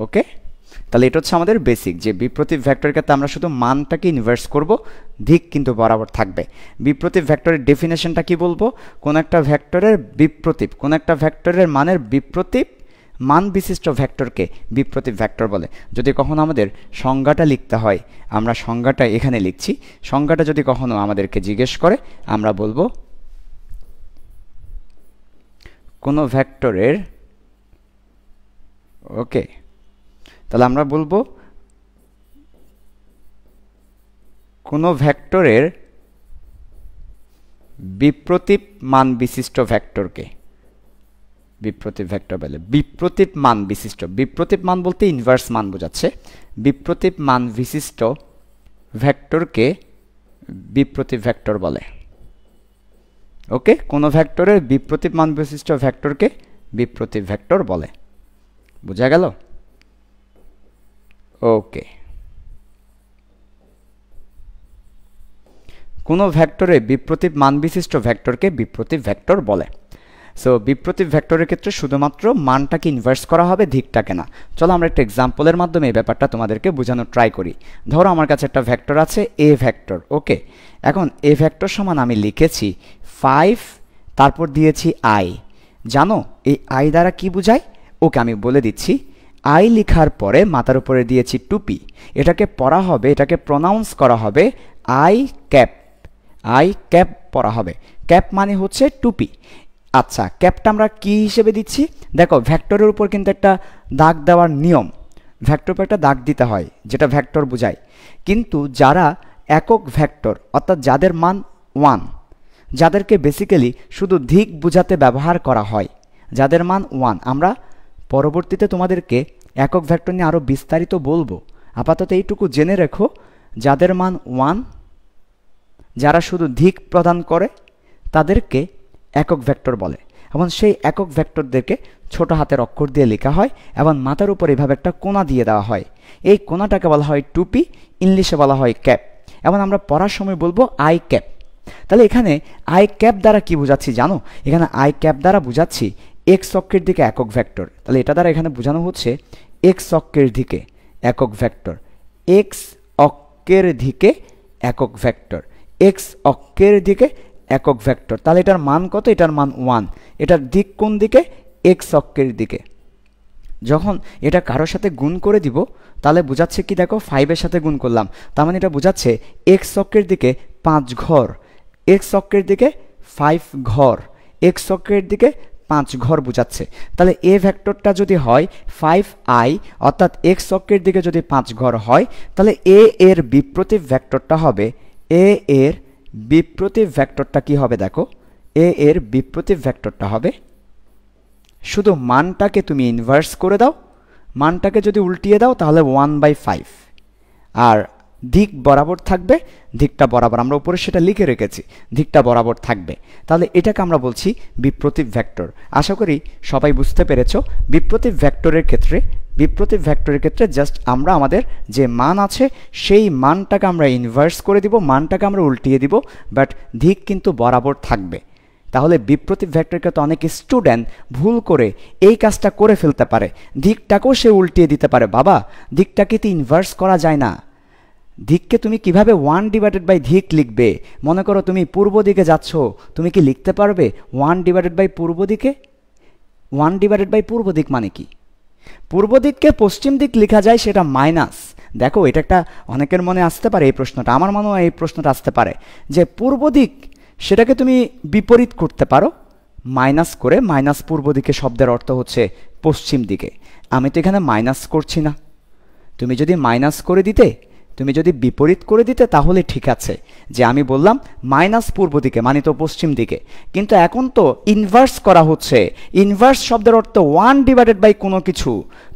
S1: ওকে, তাহলে এটা হচ্ছে আমাদের বেসিক, যে বিপ্রতীপ ভেক্টরের ক্ষেত্রে আমরা শুধু মানটাকে ইনভার্স করব, দিক কিন্তু বরাবর থাকবে। বিপ্রতীপ ভেক্টরের ডেফিনেশনটা কি বলবো? কোন একটা ভেক্টরের বিপ্রতীপ, কোন একটা ভেক্টরের মানের বিপ্রতীপ, মান বিশিষ্ট ভেক্টরকে বিপ্রতীপ ভেক্টর বলে। যদি কখনো আমাদের সংজ্ঞাটা লিখতে হয়, আমরা সংজ্ঞাটা এখানে লিখছি। সংজ্ঞাটা যদি কখনো আমাদেরকে জিজ্ঞেস করে আমরা বলবো কোন ভেক্টরের, ওকে, তাহলে আমরা বলবো কোন ভেক্টরের বিপ্রতীপ মান বিশিষ্ট ভেক্টরকে বিপ্রতীপ ভেক্টর বলে। বিপ্রতীপ মান বিশিষ্ট, বিপ্রতীপ মান বলতে ইনভার্স মান বোঝাচ্ছে। বিপ্রতীপ মান বিশিষ্ট ভেক্টরকে বিপ্রতীপ ভেক্টর বলে। ওকে, কোন ভেক্টরের বিপ্রতীপ মান বিশিষ্ট ভেক্টরকে বিপ্রতীপ ভেক্টর বলে। বোঝা গেল? ওকে, কোন ভেক্টরের বিপ্রতীপ মান বিশিষ্ট ভেক্টরকে বিপ্রতীপ ভেক্টর বলে। সো বিপ্রতীপ ভেক্টরের ক্ষেত্রে শুধুমাত্র মানটাকে ইনভার্স করা হবে, দিকটাকে না। চলো আমরা একটা এক্সাম্পলের মাধ্যমে এই ব্যাপারটা তোমাদেরকে বোঝানোর ট্রাই করি। ধরো আমার কাছে একটা ভেক্টর আছে এ ভেক্টর। ওকে, এখন এ ভেক্টর সমান আমি লিখেছি 5 তারপর দিয়েছি আই। জানো এই আই দ্বারা কি বোঝায়? ওকে আমি বলে দিচ্ছি। আই লেখার পরে মাথার উপরে দিয়েছি টুপি। এটাকে পড়া হবে, এটাকে প্রনাউন্স করা হবে আই ক্যাপ। আই ক্যাপ পড়া হবে। ক্যাপ মানে হচ্ছে টুপি। আচ্ছা, ক্যাপটা আমরা কি হিসেবে দিচ্ছি? দেখো ভেক্টরের উপর কিন্তু একটা দাগ দেওয়ার নিয়ম। ভেক্টর উপর একটা দাগ দিতে হয় যেটা ভেক্টর বোঝায়। কিন্তু যারা একক ভেক্টর অর্থাৎ যাদের মান 1, যাদেরকে বেসিক্যালি শুধু দিক বোঝাতে ব্যবহার করা হয়, যাদের মান 1, আমরা পরবর্তীতে তোমাদেরকে একক ভেক্টর নিয়ে আরও বিস্তারিত বলবো। আপাতত এইটুকু জেনে রেখো, যাদের মান 1, যারা শুধু দিক প্রদান করে তাদেরকে একক ভেক্টর বলে। এবং সেই একক ভেক্টরদেরকে ছোট হাতের অক্ষর দিয়ে লেখা হয় এবং মাথার উপর এভাবে একটা কোণা দিয়ে দেওয়া হয়। এই কোণাটাকে বলা হয় টুপি, ইংলিশে বলা হয় ক্যাপ। এবং আমরা পড়ার সময় বলবো আই ক্যাপ। তাহলে এখানে আই ক্যাপ দ্বারা কি বোঝাচ্ছি জানো? এখানে আই ক্যাপ দ্বারা বোঝাচ্ছি এক্স অক্ষের দিকে একক ভেক্টর। তাহলে এটা দ্বারা এখানে বোঝানো হচ্ছে এক্স অক্ষের দিকে একক ভেক্টর। এক্স অক্ষের দিকে একক ভেক্টর। এক্স অক্ষের দিকে একক ভেক্টর। তাহলে এটার মান কত? এটার মান 1। এটার দিক কোন দিকে? এক্স অক্ষের দিকে। যখন এটা কারোর সাথে গুণ করে দিব তাহলে বোঝাচ্ছে কি? দেখো 5-এর সাথে গুণ করলাম, তার মানে এটা বোঝাচ্ছে এক্স অক্ষের দিকে 5 ঘর, এক্স অক্ষের দিকে 5 ঘর, এক্স অক্ষের দিকে 5 ঘর বোঝাচ্ছে। তাহলে এ ভেক্টরটা যদি হয় 5i অর্থাৎ এক্স অক্ষের দিকে যদি 5 ঘর হয়, তাহলে এ এর বিপ্রতীপ ভেক্টরটা হবে, এ এর বিপ্রতীপ ভেক্টরটা কি হবে? দেখো এ এর বিপ্রতীপ ভেক্টরটা হবে, শুধু মানটাকে তুমি ইনভার্স করে দাও, মানটাকে যদি উল্টিয়ে দাও তাহলে 1/5, আর দিক বরাবর থাকবে, দিকটা বরাবর আমরা উপরে সেটা লিখে রেখেছি, দিকটা বরাবর থাকবে। তাহলে এটাকে আমরা বলছি বিপ্রতীপ ভেক্টর। আশা করি সবাই বুঝতে পেরেছো। বিপ্রতীপ ভেক্টরের ক্ষেত্রে জাস্ট আমরা আমাদের যে মান আছে সেই মানটাকে আমরা ইনভার্স করে দিব, মানটাকে আমরা উল্টিয়ে দিব, বাট দিক কিন্তু বরাবর থাকবে। তাহলে বিপ্রতীপ ভেক্টরকে তো অনেক স্টুডেন্ট ভুল করে এই কাজটা করে ফেলতে পারে, দিকটাকেও সে উল্টিয়ে দিতে পারে। বাবা, দিকটাকে তো ইনভার্স করা যায় না। দিককে তুমি কিভাবে 1/, দিক লিখবে? মনে করো তুমি পূর্ব দিকে যাচ্ছ, তুমি কি লিখতে পারবে 1/, পূর্ব দিকে? 1/, পূর্ব দিক মানে কি? পূর্ব দিককে পশ্চিম দিক লেখা যায়, সেটা মাইনাস। দেখো এটা একটা অনেকের মনে আসতে পারে এই প্রশ্নটা, আমার মনেও এই প্রশ্নটা আসতে পারে যে পূর্ব দিক সেটাকে তুমি বিপরীত করতে পারো মাইনাস করে। মাইনাস পূর্ব দিকে শব্দের অর্থ হচ্ছে পশ্চিম দিকে। আমি তো এখানে মাইনাস করছি না। তুমি যদি মাইনাস করে দিতে, তুমি যদি বিপরীত করে দিতে তাহলে ঠিক আছে, যে আমি বললাম মাইনাস পূর্ব দিকে মানে তো পশ্চিম দিকে। কিন্তু এখন তো ইনভার্স করা হচ্ছে। ইনভার্স শব্দের অর্থ 1/, কোনো কিছু।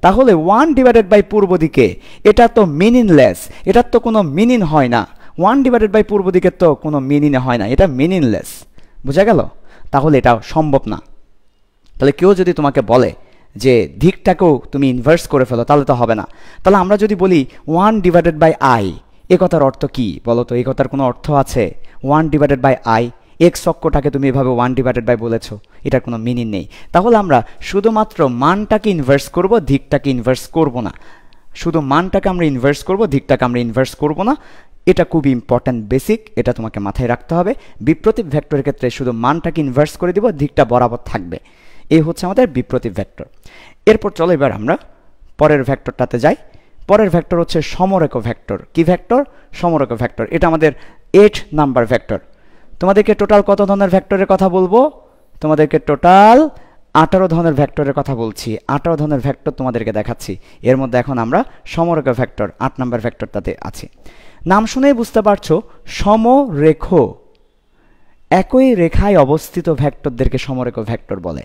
S1: তাহলে 1/, পূর্ব দিকে, এটা তো মিনিংলেস, এটার তো কোনো মিনিং হয় না। 1/, পূর্ব দিকের তো কোনো মিনিং হয় না, এটা মিনিংলেস। বোঝা গেল? তাহলে এটা সম্ভব না। তাহলে কেউ যদি তোমাকে বলে যে দিকটাকেও তুমি ইনভার্স করে ফেলো, তাহলে তো হবে না। তাহলে আমরা যদি বলি 1/i, এ কথার অর্থ কি বলো তো? এই কথার কোনো অর্থ আছে? 1/i, এক্স অক্ষটাকে তুমি এভাবে 1/, বলেছো, এটার কোনো মিনিং নেই। তাহলে আমরা শুধুমাত্র মানটাকে ইনভার্স করব, দিকটাকে ইনভার্স করব না। শুধু মানটাকে আমরা ইনভার্স করব, দিকটাকে আমরা ইনভার্স করব না। এটা খুবই ইম্পর্ট্যান্ট, বেসিক, এটা তোমাকে মাথায় রাখতে হবে। বিপ্রতীপ ভেক্টরের ক্ষেত্রে শুধু মানটাকে ইনভার্স করে দিব, দিকটা বরাবর থাকবে। এই হচ্ছে আমাদের বিপ্রতীপ ভেক্টর। এরপর চলো এবার আমরা পরের ভেক্টরটাতে যাই। পরের ভেক্টর হচ্ছে সমরেখ ভেক্টর। কি ভেক্টর? সমরেখ ভেক্টর। এটা আমাদের 8 নাম্বার ভেক্টর। তোমাদেরকে টোটাল কত ধরনের ভেক্টরের কথা বলবো? তোমাদেরকে টোটাল 18 ধরনের ভেক্টরের কথা বলছি। 18 ধরনের ভেক্টর তোমাদেরকে দেখাচ্ছি। এর মধ্যে এখন আমরা সমরেখ ভেক্টর 8 নাম্বার ভেক্টরটাতে আছি। নাম শুনেই বুঝতে পারছো, সমরেখ, একই রেখায় অবস্থিত ভেক্টরদেরকে সমরেখ ভেক্টর বলে।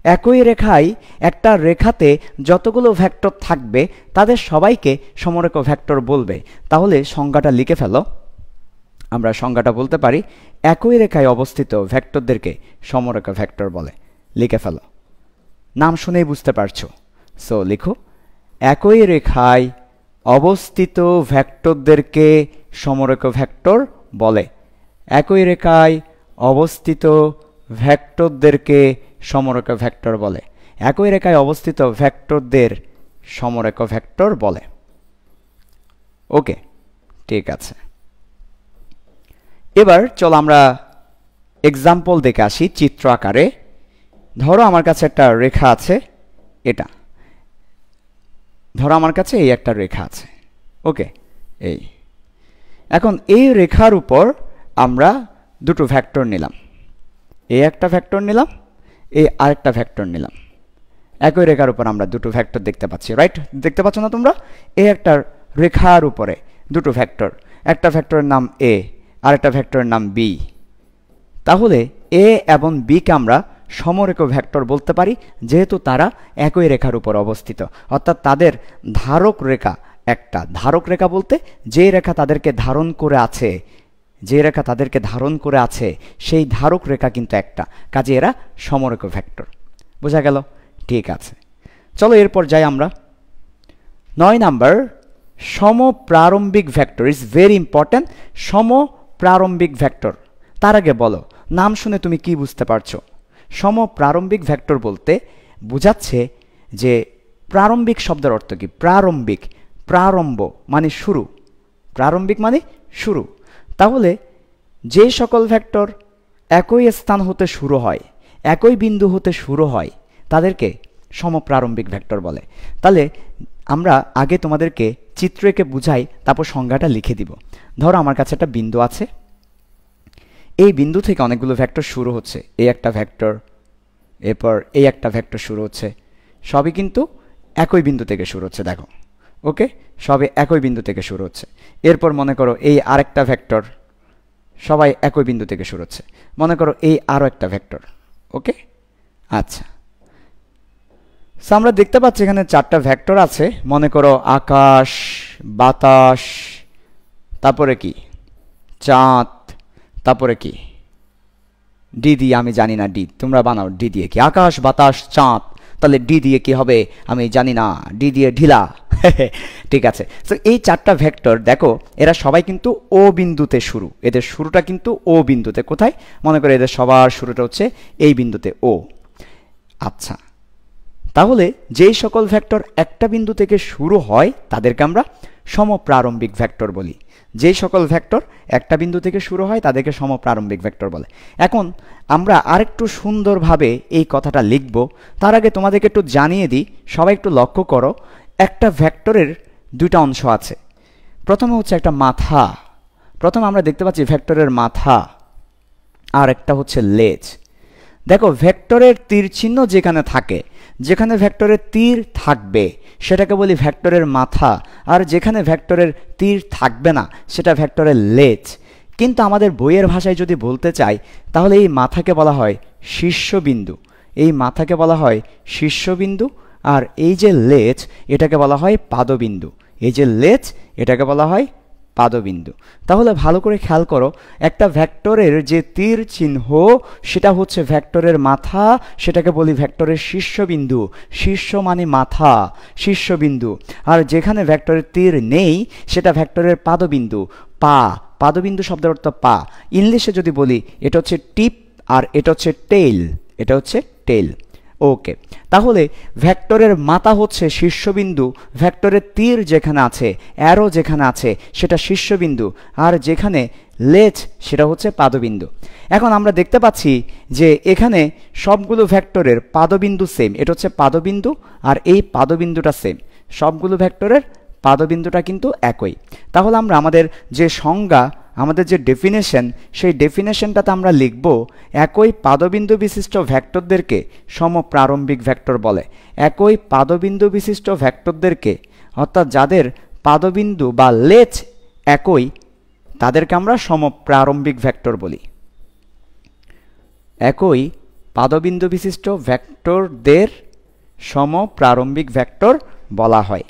S1: একই রেখায়, একটা রেখাতে যতগুলো ভেক্টর থাকবে তাদের সবাইকে সমরেখ ভেক্টর বলবে। তাহলে সংজ্ঞাটা লিখে ফেলো। আমরা সংজ্ঞাটা বলতে পারি, একই রেখায় অবস্থিত ভেক্টরদেরকে সমরেখ ভেক্টর বলে। লিখে ফেলো, নাম শুনেই বুঝতে পারছো। সো লিখো, একই রেখায় অবস্থিত ভেক্টরদেরকে সমরেখ ভেক্টর বলে। একই রেখায় অবস্থিত ভেক্টরদেরকে সমরেখ ভেক্টর বলে। একই রেখায় অবস্থিত ভেক্টরদের সমরেখ ভেক্টর বলে। ওকে, ঠিক আছে। এবার চলো আমরা এক্সাম্পল দেখে আসি চিত্র আকারে। ধরো আমার কাছে একটা রেখা আছে, এটা ধরো আমার কাছে এই একটা রেখা আছে, ওকে। এই এখন এই রেখার উপর আমরা দুটো ভেক্টর নিলাম, এই একটা ভেক্টর নিলাম, এই আরেকটা ভেক্টর নিলাম। একই রেখার উপর আমরা দুটো ভেক্টর দেখতে পাচ্ছি, রাইট? দেখতে পাচ্ছ না তোমরা? এই একটা রেখার উপরে দুটো ভেক্টর, একটা ভেক্টরের নাম এ আর একটা ভেক্টরের নাম বি। তাহলে এ এবং বি কে আমরা সমরেখ ভেক্টর বলতে পারি, যেহেতু তারা একই রেখার উপর অবস্থিত, অর্থাৎ তাদের ধারক রেখা একটা। ধারক রেখা বলতে যে রেখা তাদেরকে ধারণ করে আছে, যে রেখা তাদেরকে ধারণ করে আছে সেই ধারক রেখা কিন্তু একটা, কাজে এরা সমরেখ ভেক্টর। বোঝা গেল? ঠিক আছে, চলো এরপর যাই আমরা। 9 নাম্বার, সমপ্রারম্ভিক ভেক্টর ইজ ভেরি ইম্পর্ট্যান্ট। সমপ্রারম্ভিক ভেক্টর, তার আগে বলো নাম শুনে তুমি কি বুঝতে পারছো? সমপ্রারম্ভিক ভেক্টর বলতে বোঝাচ্ছে যে প্রারম্ভিক শব্দের অর্থ কি? প্রারম্ভিক, প্রারম্ভ মানে শুরু, প্রারম্ভিক মানে শুরু। তাহলে যে সকল ভেক্টর একই স্থান হতে শুরু হয়, একই বিন্দু হতে শুরু হয়, তাদেরকে সমপ্রারম্ভিক ভেক্টর বলে। তাহলে আমরা আগে তোমাদেরকে চিত্র এঁকে বুঝাই, তারপর সংজ্ঞাটা লিখে দিব। ধরো আমার কাছে একটা বিন্দু আছে, এই বিন্দু থেকে অনেকগুলো ভেক্টর শুরু হচ্ছে, এই একটা ভেক্টর, এরপর এই একটা ভেক্টর শুরু হচ্ছে, সবই কিন্তু একই বিন্দু থেকে শুরু হচ্ছে। দেখো, ওকে, সবে একই বিন্দু থেকে শুরু হচ্ছে। এরপর মনে করো এই আরেকটা ভেক্টর, সবাই একই বিন্দু থেকে শুরু হচ্ছে। মনে করো এই আরও একটা ভেক্টর, ওকে। আচ্ছা, সো আমরা দেখতে পাচ্ছি এখানে চারটা ভেক্টর আছে। মনে করো আকাশ, বাতাস, তারপরে কি চাঁদ, তারপরে কি ডি দিয়ে, আমি জানি না ডি, তোমরা বানাও ডি দিয়ে কি? আকাশ, বাতাস, চাঁদ, তাহলে ডি দিয়ে কি হবে আমি জানি না, ডি দিয়ে ঢিলা। ঠিক আছে, তো এই চারটা ভেক্টর দেখো, এরা সবাই কিন্তু ও বিন্দুতে শুরু, এদের শুরুটা কিন্তু ও বিন্দুতে। কোথায়? মনে করো এদের সবার শুরুটা হচ্ছে এই বিন্দুতে, ও। আচ্ছা, তাহলে যেই সকল ভেক্টর একটা বিন্দু থেকে শুরু হয় তাদেরকে আমরা সমপ্রারম্ভিক ভেক্টর বলি। যেই সকল ভেক্টর একটা বিন্দু থেকে শুরু হয় তাদেরকে সমপ্রারম্ভিক ভেক্টর বলে। এখন আমরা আরেকটু সুন্দরভাবে এই কথাটা লিখব, তার আগে তোমাদেরকে একটু জানিয়ে দিই, সবাই একটু লক্ষ্য করো, একটা ভেক্টরের দুইটা অংশ আছে। প্রথমে হচ্ছে একটা মাথা, প্রথমে আমরা দেখতে পাচ্ছি ভেক্টরের মাথা, আর একটা হচ্ছে লেজ। দেখো, ভেক্টরের তীর চিহ্ন যেখানে থাকে, যেখানে ভেক্টরের তীর থাকবে সেটাকে বলি ভেক্টরের মাথা, আর যেখানে ভেক্টরের তীর থাকবে না সেটা ভেক্টরের লেজ। কিন্তু আমাদের বইয়ের ভাষায় যদি বলতে চাই, তাহলে এই মাথাকে বলা হয় শীর্ষবিন্দু, এই মাথাকে বলা হয় শীর্ষবিন্দু, আর এই যে লেজ এটাকে বলা হয় পাদবিন্দু, এই যে লেজ এটাকে বলা হয় পাদবিন্দু। তাহলে ভালো করে খেয়াল করো, একটা ভেক্টরের যে তীর চিহ্ন সেটা হচ্ছে ভেক্টরের মাথা, সেটাকে বলি ভেক্টরের শীর্ষবিন্দু। শীর্ষ মানে মাথা, শীর্ষবিন্দু। আর যেখানে ভেক্টরের তীর নেই সেটা ভেক্টরের পাদবিন্দু, পা। পাদবিন্দু শব্দের অর্থ পা। ইংলিশে যদি বলি এটা হচ্ছে টিপ, আর এটা হচ্ছে টেইল, এটা হচ্ছে টেইল। ওকে, তাহলে ভেক্টরের মাথা হচ্ছে শীর্ষবিন্দু, ভেক্টরের তীর যেখানে আছে, অ্যারো যেখানে আছে সেটা শীর্ষবিন্দু, আর যেখানে লেজ সেটা হচ্ছে পাদবিন্দু। এখন আমরা দেখতে পাচ্ছি যে এখানে সবগুলো ভেক্টরের পাদবিন্দু সেম, এটা হচ্ছে পাদবিন্দু, আর এই পাদবিন্দুটা সেম, সবগুলো ভেক্টরের পাদবিন্দুটা কিন্তু একই। তাহলে আমরা আমাদের যে সংজ্ঞা, আমাদের যে ডেফিনেশন, সেই ডেফিনেশনটাতে আমরা লিখব একই পাদবিন্দু বিশিষ্ট ভেক্টরদেরকে সমপ্রারম্ভিক ভেক্টর বলে। একই পাদবিন্দু বিশিষ্ট ভেক্টরদেরকে, অর্থাৎ যাদের পাদবিন্দু বা লেজ একই, তাদেরকে আমরা সমপ্রারম্ভিক ভেক্টর বলি। একই পাদবিন্দু বিশিষ্ট ভেক্টরদের সমপ্রারম্ভিক ভেক্টর বলা হয়।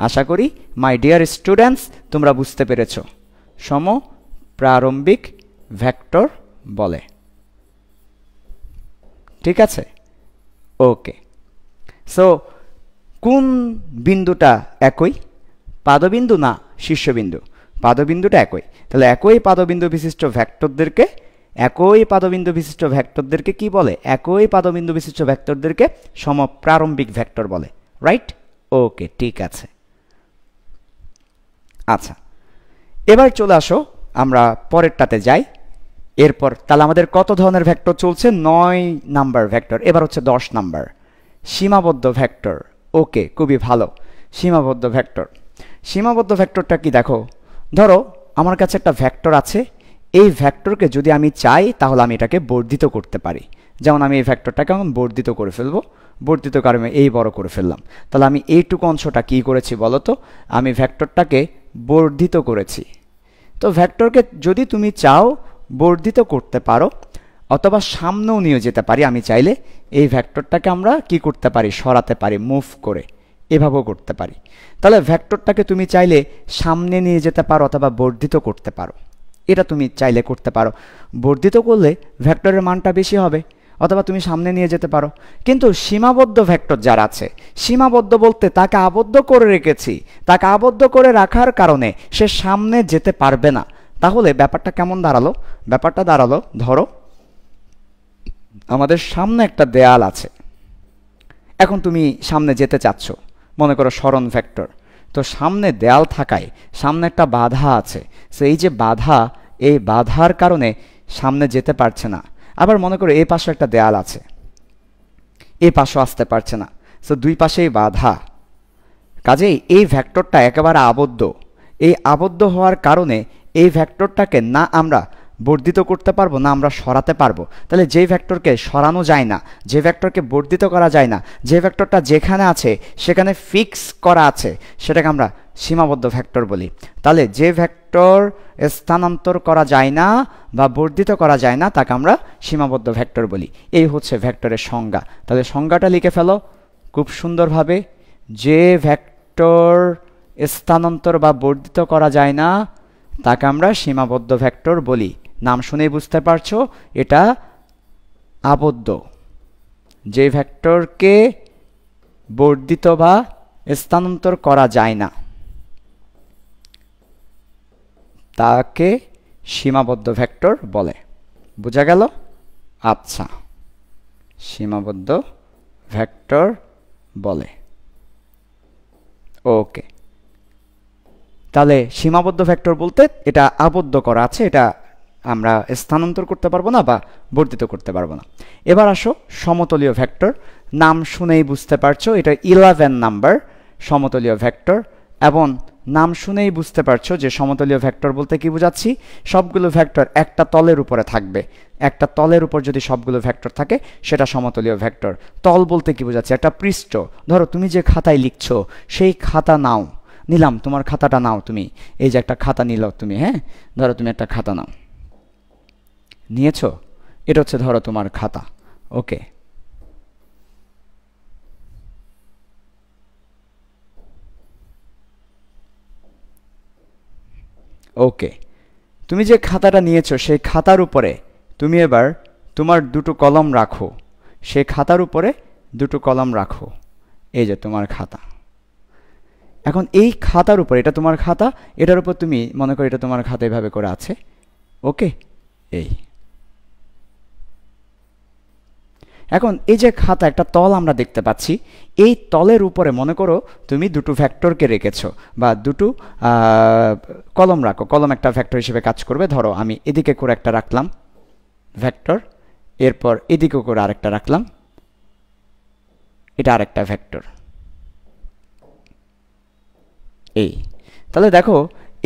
S1: আশা করি মাই ডিয়ার স্টুডেন্টস তোমরা বুঝতে পেরেছ, সমপ্রারম্ভিক ভেক্টর বলে। ঠিক আছে, ওকে। সো কোন বিন্দুটা একই? পাদবিন্দু না শীর্ষবিন্দু? পাদবিন্দুটা একই। তাহলে একই পাদবিন্দু বিশিষ্ট ভেক্টরদেরকে, একই পাদবিন্দু বিশিষ্ট ভেক্টরদেরকে কি বলে? একই পাদবিন্দু বিশিষ্ট ভেক্টরদেরকে সমপ্রারম্ভিক ভেক্টর বলে, রাইট? ওকে, ঠিক আছে। আচ্ছা, এবার চলে আসো আমরা পরেরটাতে যাই। এরপর তাহলে আমাদের কত ধরনের ভেক্টর চলছে? 9 নাম্বার ভেক্টর। এবার হচ্ছে 10 নাম্বার, সীমাবদ্ধ ভেক্টর। ওকে, খুবই ভালো। সীমাবদ্ধ ভেক্টর, সীমাবদ্ধ ভেক্টরটা কি দেখো, ধরো আমার কাছে একটা ভেক্টর আছে, এই ভেক্টরকে যদি আমি চাই তাহলে আমি এটাকে বর্ধিত করতে পারি। যেমন আমি এই ভেক্টরটাকে এখন বর্ধিত করে ফেলবো, বর্ধিত কারণে এই বড় করে ফেললাম। তাহলে আমি এইটুকু অংশটা কি করেছি বলো তো? আমি ভেক্টরটাকে বর্ধিত করেছি। তো ভেক্টরকে যদি তুমি চাও বর্ধিত করতে পারো, অথবা সামনেও নিয়ে যেতে পারি। আমি চাইলে এই ভেক্টরটাকে আমরা কি করতে পারি? সরাতে পারি, মুভ করে, এভাবেও করতে পারি। তাহলে ভেক্টরটাকে তুমি চাইলে সামনে নিয়ে যেতে পারো অথবা বর্ধিত করতে পারো, এটা তুমি চাইলে করতে পারো। বর্ধিত করলে ভেক্টরের মানটা বেশি হবে, অথবা তুমি সামনে নিয়ে যেতে পারো। কিন্তু সীমাবদ্ধ ভেক্টর যারা আছে, সীমাবদ্ধ বলতে তাকে আবদ্ধ করে রেখেছি, তাকে আবদ্ধ করে রাখার কারণে সে সামনে যেতে পারবে না। তাহলে ব্যাপারটা কেমন দাঁড়ালো? ব্যাপারটা দাঁড়ালো, ধরো আমাদের সামনে একটা দেয়াল আছে, এখন তুমি সামনে যেতে চাচ্ছ, মনে করো সরণ ভেক্টর। তো সামনে দেয়াল থাকায় সামনে একটা বাধা আছে, সো এই যে বাধা, এই বাধার কারণে সামনে যেতে পারছে না। আবার মনে করো এই পাশে একটা দেয়াল আছে, এই পাশেও আসতে পারছে না, সো দুই পাশেই বাধা, কাজেই এই ভেক্টরটা একেবারে আবদ্ধ। এই আবদ্ধ হওয়ার কারণে এই ভেক্টরটাকে না আমরা বর্ধিত করতে পারবো, না আমরা সরাতে পারবো। তাহলে যে ভেক্টরকে সরানো যায় না, যে ভেক্টরকে বর্ধিত করা যায় না, যে ভেক্টরটা যেখানে আছে সেখানে ফিক্স করা আছে, সেটাকে আমরা সীমাবদ্ধ ভেক্টর বলি। তাহলে যে ভেক্টর স্থানান্তর করা যায় না বা বর্ধিত করা যায় না তাকে আমরা সীমাবদ্ধ ভেক্টর বলি। এই হচ্ছে ভেক্টরের সংজ্ঞা। তাহলে সংজ্ঞাটা লিখে ফেলো খুব সুন্দরভাবে। যে ভেক্টর স্থানান্তর বা বর্ধিত করা যায় না তাকে আমরা সীমাবদ্ধ ভেক্টর বলি। নাম শুনেই বুঝতে পারছো এটা আবদ্ধ। যে ভেক্টরকে বর্ধিত বা স্থানান্তর করা যায় না তাকে সীমাবদ্ধ ভেক্টর বলে। বোঝা গেল? আচ্ছা, সীমাবদ্ধ ভেক্টর বলে। ওকে, তাহলে সীমাবদ্ধ ভেক্টর বলতে এটা আবদ্ধ করা আছে, এটা আমরা স্থানান্তর করতে পারবো না বা বর্ধিত করতে পারবো না। এবার আসো সমতলীয় ভেক্টর। নাম শুনেই বুঝতে পারছো এটা 11 নাম্বার সমতলীয় ভেক্টর, এবং নাম শুনেই বুঝতে পারছো যে সমতলীয় ভেক্টর বলতে কি বোঝাচ্ছি। সবগুলো ভেক্টর একটা তলের উপরে থাকবে, একটা তলের উপর যদি সবগুলো ভেক্টর থাকে সেটা সমতলীয় ভেক্টর। তল বলতে কি বোঝাচ্ছি? একটা পৃষ্ঠ। ধরো তুমি যে খাতায় লিখছো সেই খাতা নাও, নিলাম তোমার খাতাটা নাও, তুমি এই যে একটা খাতা নিল তুমি, হ্যাঁ ধরো তুমি একটা খাতা নাও, নিয়েছো, এটা হচ্ছে ধরো তোমার খাতা। ওকে, ওকে, তুমি যে খাতাটা নিয়েছো সেই খাতার উপরে তুমি এবার তোমার দুটো কলম রাখো, সেই খাতার উপরে দুটো কলম রাখো। এই যে তোমার খাতা। এখন এই খাতার উপর, এটা তোমার খাতা, এটার উপর তুমি মনে করো এটা তোমার খাতা এভাবে করে আছে। ওকে, এই এখন এই যে খাতা একটা তল আমরা দেখতে পাচ্ছি, এই তলের উপরে মনে করো তুমি দুটো ভেক্টরকে রেখেছো বা দুটো কলম রাখো। কলম একটা ভেক্টর হিসেবে কাজ করবে। ধরো আমি এদিকে করে একটা রাখলাম ভেক্টর, এরপর এদিকে করে আরেকটা রাখলাম, এটা আরেকটা ভেক্টর। এই তাহলে দেখো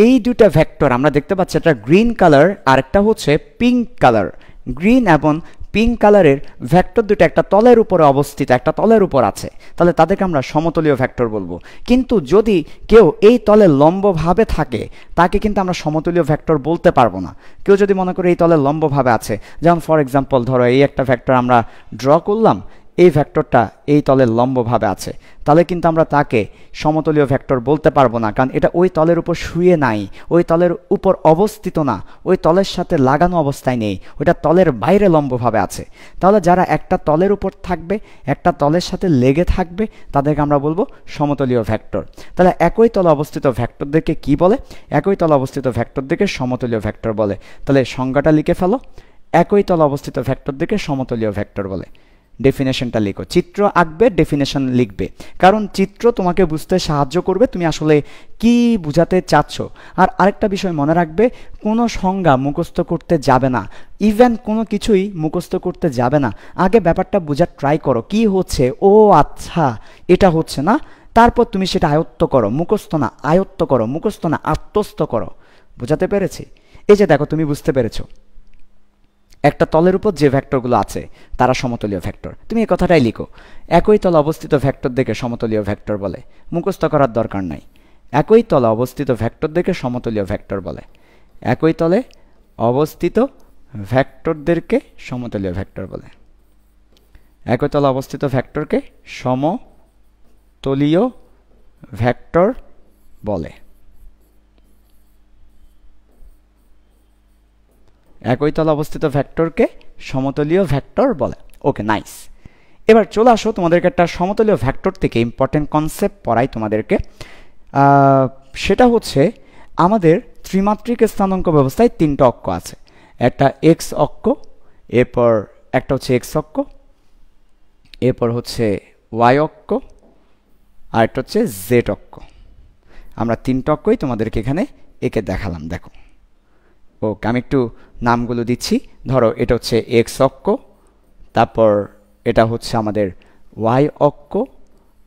S1: এই দুটা ভেক্টর আমরা দেখতে পাচ্ছি, একটা গ্রিন কালার আর একটা হচ্ছে পিঙ্ক কালার। গ্রিন এবং পিঙ্ক কালারের ভেক্টর দুটো একটা তলের উপরে অবস্থিত, একটা তলের উপর আছে, তাহলে তাদেরকে আমরা সমতলীয় ভেক্টর বলবো। কিন্তু যদি কেউ এই তলে লম্বভাবে থাকে তাকে কিন্তু আমরা সমতলীয় ভেক্টর বলতে পারবো না। কেউ যদি মনে করে এই তলে লম্বভাবে আছে, যেমন ফর এক্সাম্পল ধরো এই একটা ভেক্টর আমরা ড্র করলাম, এই ভেক্টরটা এই তলের লম্বভাবে আছে, তাহলে কিন্তু আমরা তাকে সমতলীয় ভেক্টর বলতে পারবো না, কারণ এটা ওই তলের উপর শুয়ে নাই, ওই তলের উপর অবস্থিত না, ওই তলের সাথে লাগানো অবস্থায় নেই, ওইটা তলের বাইরে লম্বভাবে আছে। তাহলে যারা একটা তলের উপর থাকবে, একটা তলের সাথে লেগে থাকবে, তাদেরকে আমরা বলবো সমতলীয় ভেক্টর। তাহলে একই তলে অবস্থিত ভেক্টরদেরকে কি বলে? একই তলে অবস্থিত ভেক্টরদেরকে সমতলীয় ভেক্টর বলে। তাহলে সংজ্ঞাটা লিখে ফেলো, একই তলে অবস্থিত ভেক্টরদেরকে সমতলীয় ভেক্টর বলে। ডেফিনেশনটা লিখো। চিত্র আঁকবে, ডেফিনেশন লিখবে, কারণ চিত্র তোমাকে বুঝতে সাহায্য করবে তুমি আসলে কি বোঝাতে চাচ্ছ। আর আরেকটা বিষয় মনে রাখবে, কোনো সংজ্ঞা মুখস্থ করতে যাবে না, ইভেন কোনো কিছুই মুখস্থ করতে যাবে না। আগে ব্যাপারটা বোঝার ট্রাই করো, কি হচ্ছে, ও আচ্ছা এটা হচ্ছে না, তারপর তুমি সেটা আয়ত্ত করো। মুখস্থ না, আয়ত্ত করো, মুখস্থ না, আত্মস্থ করো। বোঝাতে পেরেছি? এই যে দেখো, তুমি বুঝতে পেরেছো একটা তলের উপর যে ভেক্টরগুলো আছে তারা সমতলীয় ভেক্টর। তুমি এই কথাটাই লিখো, একই তলে অবস্থিত ভেক্টর দেখে সমতলীয় ভেক্টর বলে। মুখস্থ করার দরকার নাই। একই তলে অবস্থিত ভেক্টর দেখে সমতলীয় ভেক্টর বলে। একই তলে অবস্থিত ভেক্টরদেরকে সমতলীয় ভেক্টর বলে। একই তলে অবস্থিত ভেক্টরকে সমতলীয় ভেক্টর বলে। একই তলে অবস্থিত ভেক্টরকে সমতলীয় ভেক্টর বলে। ওকে, নাইস। এবার চলে আসো, তোমাদেরকে একটা সমতলীয় ভেক্টর থেকে ইম্পর্টেন্ট কনসেপ্ট পড়াই তোমাদেরকে। সেটা হচ্ছে আমাদের ত্রিমাত্রিক স্থানাঙ্ক ব্যবস্থায় তিনটা অক্ষ আছে। একটা এক্স অক্ষ, এরপর একটা হচ্ছে এক্স অক্ষ, এরপর হচ্ছে ওয়াই অক্ষ, আর একটা হচ্ছে জেড অক্ষ। আমরা তিনটা অক্ষই তোমাদেরকে এখানে এঁকে দেখালাম, দেখো। ওকে, আমি একটু নামগুলো দিচ্ছি। ধরো এটা হচ্ছে এক্স অক্ষ, তারপর এটা হচ্ছে আমাদের ওয়াই অক্ষ,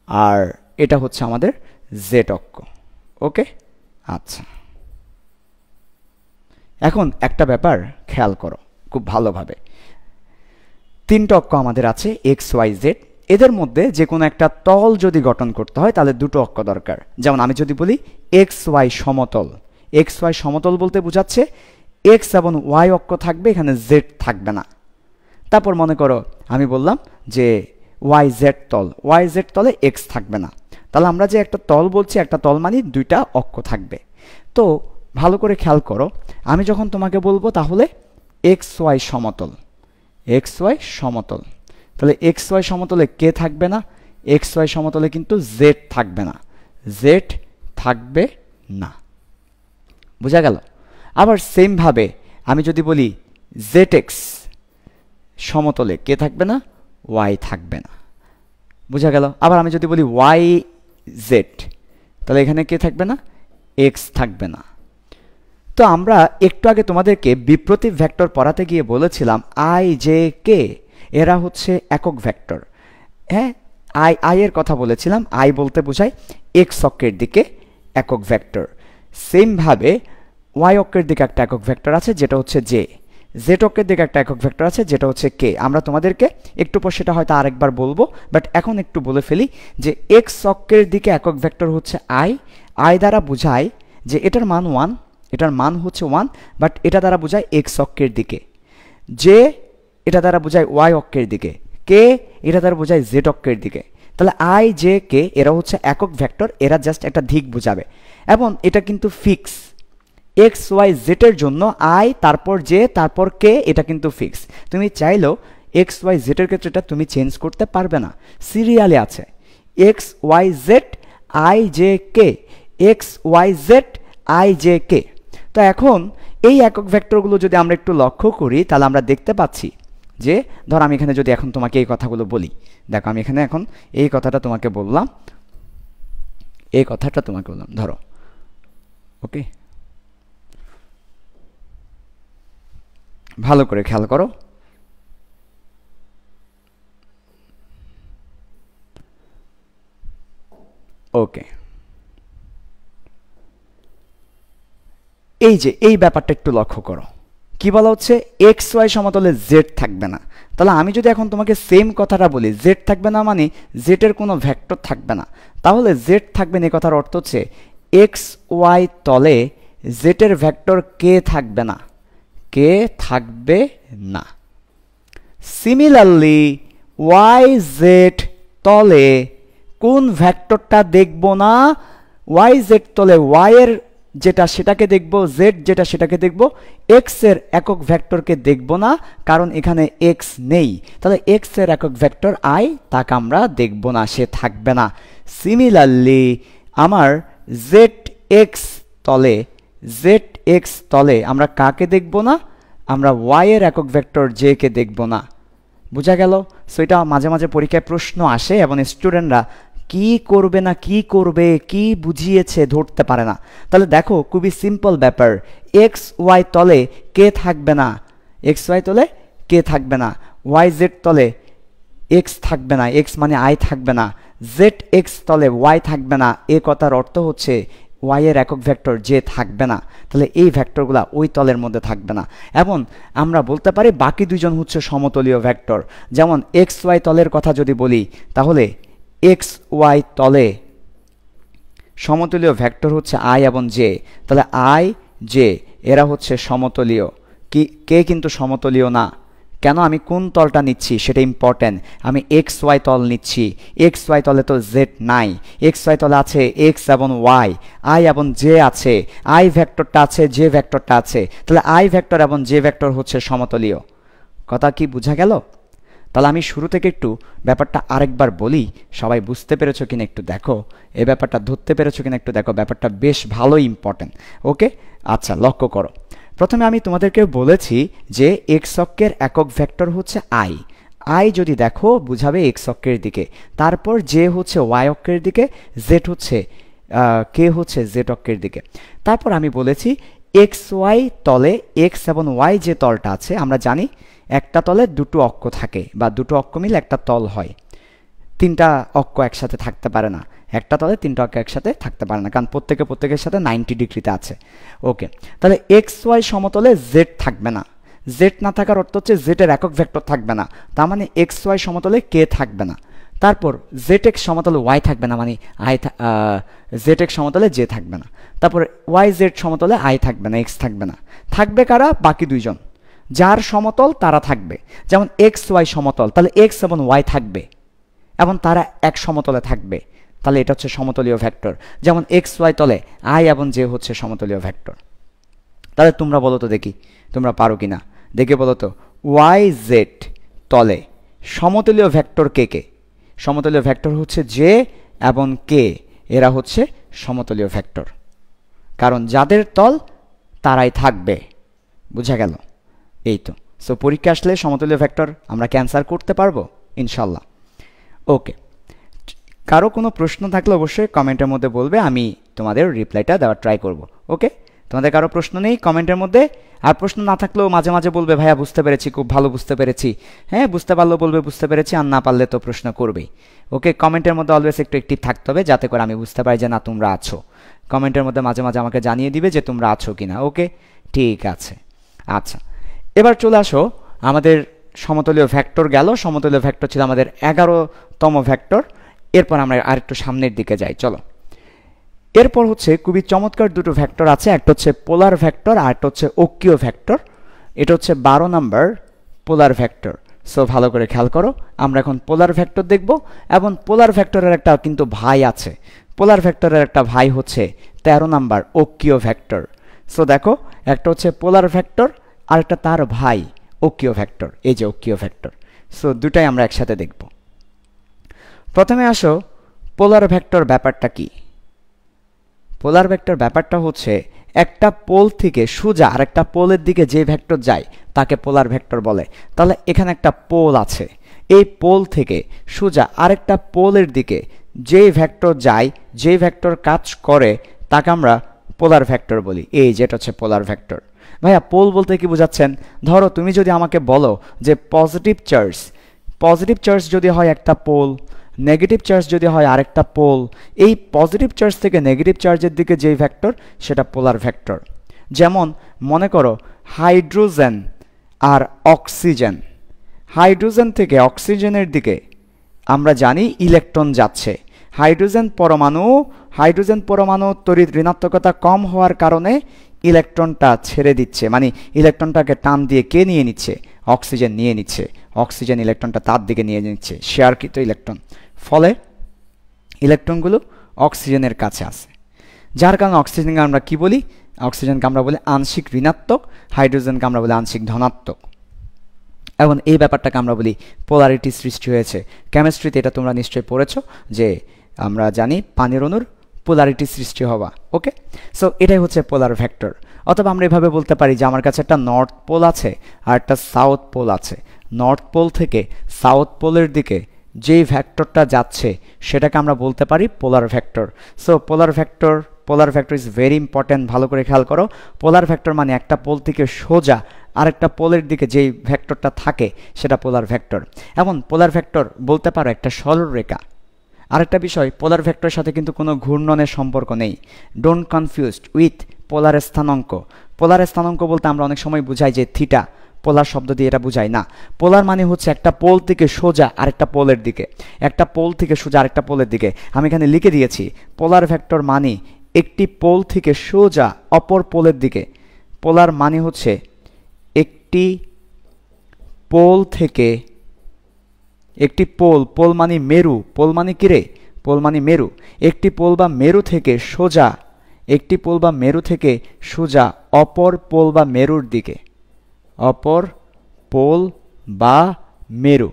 S1: আর এটা হচ্ছে আমাদের জেড অক্ষ। ওকে, আচ্ছা। এখন একটা ব্যাপার খেয়াল করো খুব ভালোভাবে। তিনটা অক্ষ আমাদের আছে, এক্স ওয়াই জেড। এদের মধ্যে যে কোনো একটা তল যদি গঠন করতে হয় তাহলে দুটো অক্ষ দরকার। যেমন আমি যদি বলি এক্স ওয়াই সমতল, এক্স ওয়াই সমতল বলতে বোঝাচ্ছে এক্স এবং ওয়াই অক্ষ থাকবে, এখানে জেড থাকবে না। তারপর মনে করো আমি বললাম যে ওয়াই জেড তল, ওয়াই জেড তলে এক্স থাকবে না। তাহলে আমরা যে একটা তল বলছি, একটা তল মানে দুইটা অক্ষ থাকবে। তো ভালো করে খেয়াল করো, আমি যখন তোমাকে বলবো তাহলে এক্স ওয়াই সমতল, এক্স ওয়াই সমতল, তাহলে এক্স ওয়াই সমতলে কে থাকবে না? এক্স ওয়াই সমতলে কিন্তু জেড থাকবে না, জেড থাকবে না। বোঝা গেল? আবার সেমভাবে আমি যদি বলি জেড এক্স সমতলে কে থাকবে না? ওয়াই থাকবে না। বোঝা গেল? আবার আমি যদি বলি ওয়াই জেড, তাহলে এখানে কে থাকবে না? এক্স থাকবে না। তো আমরা একটু আগে তোমাদেরকে বিপ্রতীপ ভেক্টর পড়াতে গিয়ে বলেছিলাম আই জে কে এরা হচ্ছে একক ভেক্টর। হ্যাঁ, আই এর কথা বলেছিলাম, আই বলতে বোঝায় এক্স অক্ষের দিকে একক ভেক্টর। সেমভাবে ওয়াই অক্ষের দিকে একটা একক ভেক্টর আছে যেটা হচ্ছে জে, জেড অক্ষের দিকে একটা একক ভেক্টর আছে যেটা হচ্ছে কে। আমরা তোমাদেরকে একটু পর সেটা হয়তো আরেকবার বলবো, বাট এখন একটু বলে ফেলি যে এক্স অক্ষের দিকে একক ভেক্টর হচ্ছে আই। আই দ্বারা বোঝায় যে এটার মান 1, এটার মান হচ্ছে 1, বাট এটা দ্বারা বোঝায় এক্স অক্ষের দিকে। জে এটা দ্বারা বোঝায় ওয়াই অক্ষের দিকে, কে এটা দ্বারা বোঝায় জেড অক্ষের দিকে। তাহলে আই জে কে এরা হচ্ছে একক ভেক্টর, এরা জাস্ট একটা দিক বোঝাবে। এবং এটা কিন্তু ফিক্স, এক্স ওয়াই জেডের জন্য আই তারপর জে তারপর কে, এটা কিন্তু ফিক্স। তুমি চাইলেও এক্স ওয়াই জেডের ক্ষেত্রে এটা তুমি চেঞ্জ করতে পারবে না, সিরিয়ালে আছে X Y Z I J K, X Y Z I J K. তো এখন এই একক ভেক্টরগুলো যদি আমরা একটু লক্ষ্য করি তাহলে আমরা দেখতে পাচ্ছি যে ধর আমি এখানে যদি এখন তোমাকে এই কথাগুলো বলি, দেখো আমি এখানে এখন এই কথাটা তোমাকে বললাম, এই কথাটা তোমাকে বললাম, ধরো ওকে, ভালো করে খেয়াল করো। ওকে, এই যে এই ব্যাপারটা একটু লক্ষ্য করো, কি বলা হচ্ছে এক্স ওয়াই সমতলে জেড থাকবে না। তাহলে আমি যদি এখন তোমাকে সেম কথাটা বলি জেড থাকবে না মানে জেডের কোনো ভেক্টর থাকবে না, তাহলে জেড থাকবে না এই কথার অর্থ হচ্ছে এক্স ওয়াই তলে জেডের ভেক্টর কে থাকবে না, কে থাকবে না। সিমিলারলি ওয়াই জেড তলে কোন ভেক্টরটা দেখব না? ওয়াই জেড তলে ওয়াই এর যেটা সেটাকে দেখব, জেড যেটা সেটাকে দেখব, এক্স এর একক ভেক্টরকে দেখব না, কারণ এখানে এক্স নেই। তাহলে এক্স এর একক ভেক্টর আই, তাকে আমরা দেখব না, সে থাকবে না। সিমিলারলি আমার জেড এক্স তলে, জেড এক্স তলে আমরা কাকে দেখব না? আমরা ওয়াই এর একক ভেক্টর জে কে দেখব না। বোঝা গেল? সো এটা মাঝে মাঝে পরীক্ষায় প্রশ্ন আসে এবং স্টুডেন্টরা কি করবে না কি করবে, কি বুঝিয়েছে ধরতে পারে না। তাহলে দেখো খুবই সিম্পল ব্যাপার, এক্স ওয়াই তলে কে থাকবে না, এক্স ওয়াই তলে কে থাকবে না, ওয়াই জেড তলে এক্স থাকবে না, এক্স মানে আই থাকবে না, জেড এক্স তলে ওয়াই থাকবে না। এ কথার অর্থ হচ্ছে ওয়াই এর একক ভেক্টর যে থাকবে না, তাহলে এই ভেক্টরগুলো ওই তলের মধ্যে থাকবে না। এবং আমরা বলতে পারি বাকি দুইজন হচ্ছে সমতলীয় ভেক্টর। যেমন এক্স ওয়াই তলের কথা যদি বলি, তাহলে এক্স ওয়াই তলে সমতলীয় ভেক্টর হচ্ছে আই এবং জে। তাহলে আই জে এরা হচ্ছে সমতলীয়। কে কিন্তু সমতলীয় না। কেন? আমি কোন তলটা নিচ্ছি সেটা ইম্পর্টেন্ট। আমি এক্স ওয়াই তল নিচ্ছি। এক্স ওয়াই তলে তো জেড নাই, এক্স ওয়াই তলে আছে এক্স এবং ওয়াই, আই এবং জে আছে, আই ভেক্টরটা আছে, জে ভেক্টরটা আছে। তাহলে আই ভেক্টর এবং জে ভেক্টর হচ্ছে সমতলীয়। কথা কি বোঝা গেল? তাহলে আমি শুরু থেকে একটু ব্যাপারটা আরেকবার বলি, সবাই বুঝতে পেরেছো কিনা একটু দেখো, এই ব্যাপারটা ধরতে পেরেছো কিনা একটু দেখো, ব্যাপারটা বেশ ভালোই ইম্পর্টেন্ট। ওকে, আচ্ছা লক্ষ্য করো। প্রথমে আমি তোমাদেরকে বলেছি যে এক্স অক্ষের একক ভেক্টর হচ্ছে আই। আই যদি দেখো বুঝাবে এক্স অক্ষের দিকে, তারপর জে হচ্ছে ওয়াই অক্ষের দিকে, জেড হচ্ছে কে হচ্ছে জেড অক্ষের দিকে। তারপর আমি বলেছি এক্স ওয়াই তলে এক্স এবং ওয়াই যে তলটা আছে, আমরা জানি একটা তলে দুটো অক্ষ থাকে বা দুটো অক্ষ মিলে একটা তল হয়। তিনটা অক্ষ একসাথে থাকতে পারে না, একটা তলে তিনটা অক্ষ একসাথে থাকতে পারে না, কারণ প্রত্যেকের সাথে 90 ডিগ্রিতে আছে। ওকে, তাহলে এক্স ওয়াই সমতলে জেড থাকবে না। জেড না থাকার অর্থ হচ্ছে জেডের একক ভেক্টর থাকবে না, তার মানে এক্স ওয়াই সমতলে কে থাকবে না। তারপর জেড এক্স সমতলে ওয়াই থাকবে না, মানে জেড এক্স সমতলে জে থাকবে না। তারপর ওয়াই জেড সমতলে আই থাকবে না, এক্স থাকবে না। থাকবে কারা? বাকি দুইজন, যার সমতল তারা থাকবে। যেমন এক্স ওয়াই সমতল, তাহলে এক্স এবং ওয়াই থাকবে এবং তারা এক সমতলে থাকবে, তাহলে এটা হচ্ছে সমতলীয় ভেক্টর। যেমন এক্স ওয়াই তলে আই এবং জে হচ্ছে সমতলীয় ভেক্টর। তাহলে তোমরা বলো তো দেখি, তোমরা পারো কিনা দেখে বলো তো, ওয়াই জেড তলে সমতলীয় ভেক্টর কে কে? সমতলীয় ভেক্টর হচ্ছে জে এবং কে, এরা হচ্ছে সমতলীয় ভেক্টর, কারণ যাদের তল তারাই থাকবে। বুঝা গেল? এই তো। সো পরীক্ষা আসলে সমতলীয় ভেক্টর আমরা ক্যান্সার করতে পারবো ইনশাল্লাহ। ওকে, কারো কোনো প্রশ্ন থাকলে অবশ্যই কমেন্টের মধ্যে বলবে, আমি তোমাদের রিপ্লাইটা দেওয়ার ট্রাই করব। ওকে, তোমাদের কারো প্রশ্ন নেই কমেন্টের মধ্যে? আর প্রশ্ন না থাকলেও মাঝে মাঝে বলবে ভাইয়া বুঝতে পেরেছি, খুব ভালো বুঝতে পেরেছি। হ্যাঁ, বুঝতে পারলেও বলবে বুঝতে পেরেছি, আর না পারলে তো প্রশ্ন করবেই। ওকে, কমেন্টের মধ্যে অলওয়েজ একটু অ্যাক্টিভ থাকতে হবে, যাতে করে আমি বুঝতে পারি যে না তোমরা আছো। কমেন্টের মধ্যে মাঝে মাঝে আমাকে জানিয়ে দিবে যে তোমরা আছো কিনা। ওকে, ঠিক আছে। আচ্ছা, এবার চলে আসো আমাদের সমতলীয় ভেক্টর গেল। সমতলীয় ভেক্টর ছিল আমাদের 11তম ভেক্টর। এরপর আমরা আরেকটু সামনের দিকে যাই, চলো। এরপর হচ্ছে খুবই চমৎকার দুটো ভেক্টর আছে, একটা হচ্ছে পোলার ভেক্টর আর একটা হচ্ছে অক্ষীয় ভেক্টর। এটা হচ্ছে 12 নম্বর পোলার ভেক্টর। সো ভালো করে খেয়াল করো, আমরা এখন পোলার ভেক্টর দেখব, এবং পোলার ভেক্টরের একটা কিন্তু ভাই আছে। পোলার ভেক্টরের একটা ভাই হচ্ছে 13 নম্বর অক্ষীয় ভেক্টর। সো দেখো, একটা হচ্ছে পোলার ভেক্টর আর একটা তার ভাই অক্ষীয় ভেক্টর, এই যে অক্ষীয় ভেক্টর। সো দুটাই আমরা একসাথে দেখব। প্রথমে আসো পোলার ভেক্টর ব্যাপারটা কি। পোলার ভেক্টর ব্যাপারটা হচ্ছে একটা পোল থেকে সোজা আরেকটা পোলের দিকে যে ভেক্টর যায় তাকে পোলার ভেক্টর বলে। তাহলে এখানে একটা পোল আছে, এই পোল থেকে সোজা আরেকটা পোলের দিকে যে ভেক্টর যায়, যে ভেক্টর কাজ করে, তাকে আমরা পোলার ভেক্টর বলি। এই যেটা হচ্ছে পোলার ভেক্টর। ভাইয়া পোল বলতে কি বোঝাচ্ছেন? ধরো তুমি যদি আমাকে বলো যে পজিটিভ চার্জ যদি হয় একটা পোল, নেগেটিভ চার্জ যদি হয় আরেকটা পোল, এই পজিটিভ চার্জ থেকে নেগেটিভ চার্জের দিকে যেই ভেক্টর সেটা পোলার ভেক্টর। যেমন মনে করো হাইড্রোজেন আর অক্সিজেন, হাইড্রোজেন থেকে অক্সিজেনের দিকে আমরা জানি ইলেকট্রন যাচ্ছে। হাইড্রোজেন পরমাণু তড়িৎ ঋণাত্মকতা কম হওয়ার কারণে ইলেকট্রনটা ছেড়ে দিচ্ছে, মানে ইলেকট্রনটাকে টান দিয়ে কে নিয়ে নিচ্ছে? অক্সিজেন নিয়ে নিচ্ছে। অক্সিজেন ইলেকট্রনটা তার দিকে নিয়ে নিচ্ছে, শেয়ারকৃত ইলেকট্রন। ফলে ইলেকট্রনগুলো অক্সিজেনের কাছে আসে, যার কারণে অক্সিজেনকে আমরা কি বলি? অক্সিজেনকে আমরা বলি আংশিক ঋণাত্মক, হাইড্রোজেনকে আমরা বলি আংশিক ধনাত্মক। এবং এই ব্যাপারটাকে আমরা বলি পোলারিটি সৃষ্টি হয়েছে। কেমিস্ট্রিতে এটা তোমরা নিশ্চয়ই পড়েছো যে আমরা জানি পানির অণুর পোলারিটি সৃষ্টি হওয়া। ওকে, সো এটাই হচ্ছে পোলার ভেক্টর। অথবা আমরা এভাবে বলতে পারি যে আমার কাছে একটা নর্থ পোল আছে আর একটা সাউথ পোল আছে। নর্থ পোল থেকে সাউথ পোলের দিকে যেই ভেক্টরটা যাচ্ছে সেটাকে আমরা বলতে পারি polar vector. So polar vector is very important, ভালো করে খেয়াল করো। পোলার ভেক্টর মানে একটা পোল থেকে সোজা আরেকটা পোলের দিকে যেই ভেক্টরটা থাকে সেটা পোলার ভেক্টর। এমন পোলার ভেক্টর বলতে পারো একটা সরলরেখা। আরেকটা বিষয়, পোলার ভেক্টরের সাথে কিন্তু কোনো ঘূর্ণনের সম্পর্ক নেই। ডোন্ট কনফিউজড উইথ পোলার স্থানাঙ্ক। পোলার স্থানাঙ্ক বলতে আমরা অনেক সময় বুঝাই যে থিটা, পোলার শব্দ দিয়ে এটা বুঝাই না। পোলার মানে হচ্ছে একটা পোল থেকে সোজা আরেকটা পোলের দিকে, একটা পোল থেকে সোজা আরেকটা পোলের দিকে। আমি এখানে লিখে দিয়েছি পোলার ভেক্টর মানে একটি পোল থেকে সোজা অপর পোলের দিকে। পোলার মানে হচ্ছে একটি পোল থেকে, একটি পোল মানে মেরু, পোল মানে কিরে, পোল মানে মেরু। একটি পোল বা মেরু থেকে সোজা, একটি পোল বা মেরু থেকে সোজা অপর পোল বা মেরুর দিকে, অপর পোল বা মেরু,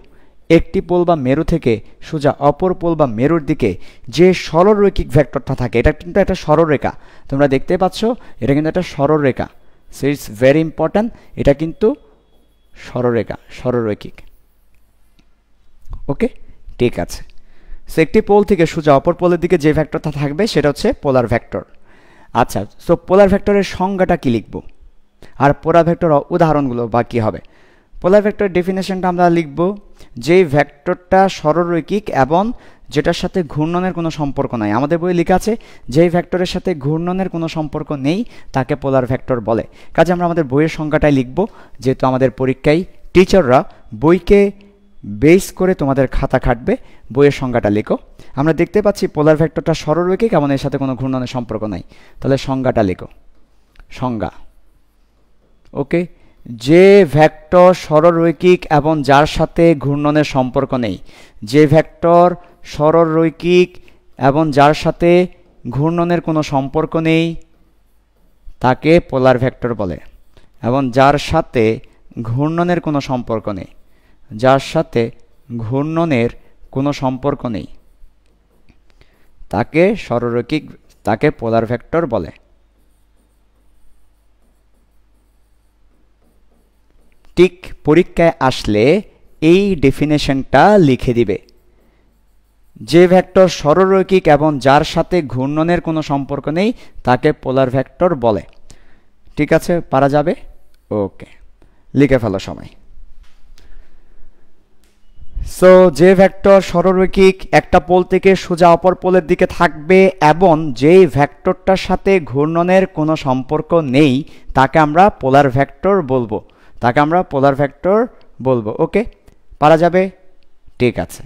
S1: একটি পোল বা মেরু থেকে সোজা অপর পোল বা মেরুর দিকে যে সরলরৈখিক ভেক্টরটা থাকে, এটা কিন্তু একটা সরলরেখা। তোমরা দেখতে পাচ্ছ এটা কিন্তু একটা সরলরেখা। সো ইটস ভেরি ইম্পর্ট্যান্ট, এটা কিন্তু সরলরেখা, সরলরৈখিক। ওকে, ঠিক আছে। সো একটি পোল থেকে সোজা অপর পোলের দিকে যে ভেক্টরটা থাকবে সেটা হচ্ছে পোলার ভেক্টর। আচ্ছা, সো পোলার ভেক্টরের সংজ্ঞাটা কি লিখব আর পোলার ভেক্টর উদাহরণগুলো বা কী হবে? পোলার ভেক্টর ডেফিনেশনটা আমরা লিখব যে ভেক্টরটা সরলরৈখিক এবং যেটার সাথে ঘূর্ণনের কোনো সম্পর্ক নাই। আমাদের বইয়ে লেখা আছে যেই ভেক্টরের সাথে ঘূর্ণনের কোনো সম্পর্ক নেই তাকে পোলার ভেক্টর বলে। কাজে আমরা আমাদের বইয়ের সংজ্ঞাটাই লিখব, যেহেতু আমাদের পরীক্ষায় টিচাররা বইকে বেস করে তোমাদের খাতা খাটবে, বইয়ের সংজ্ঞাটা লেখো। আমরা দেখতে পাচ্ছি পোলার ভেক্টরটা সরলরৈখিক এবং এর সাথে কোনো ঘূর্ণনের সম্পর্ক নাই। তাহলে সংজ্ঞাটা লেখো, সংজ্ঞা। ওকে, যে ভেক্টর সরলরৈখিক এবং যার সাথে ঘূর্ণনের সম্পর্ক নেই, যে ভেক্টর সরলরৈখিক এবং যার সাথে ঘূর্ণনের কোনো সম্পর্ক নেই তাকে পোলার ভেক্টর বলে। এবং যার সাথে ঘূর্ণনের কোনো সম্পর্ক নেই, যার সাথে ঘূর্ণনের কোনো সম্পর্ক নেই তাকে সরলরৈখিক, তাকে পোলার ভেক্টর বলে। ঠিক পরীক্ষায় আসলে এই ডেফিনেশনটা লিখে দিবে, যে ভেক্টর সরলরৈখিক এবং যার সাথে ঘূর্ণনের কোনো সম্পর্ক নেই তাকে পোলার ভেক্টর বলে। ঠিক আছে, পারা যাবে? ওকে, লিখে ফেলো সবাই। সো যে ভেক্টর সরলরৈখিক একটা পোল থেকে সোজা অপর পোলের দিকে থাকবে এবং যেই ভেক্টরটার সাথে ঘূর্ণনের কোনো সম্পর্ক নেই তাকে আমরা পোলার ভেক্টর বলবো, তাকে আমরা পোলার ভেক্টর বলবো। ওকে, পারা যাবে? ঠিক আছে,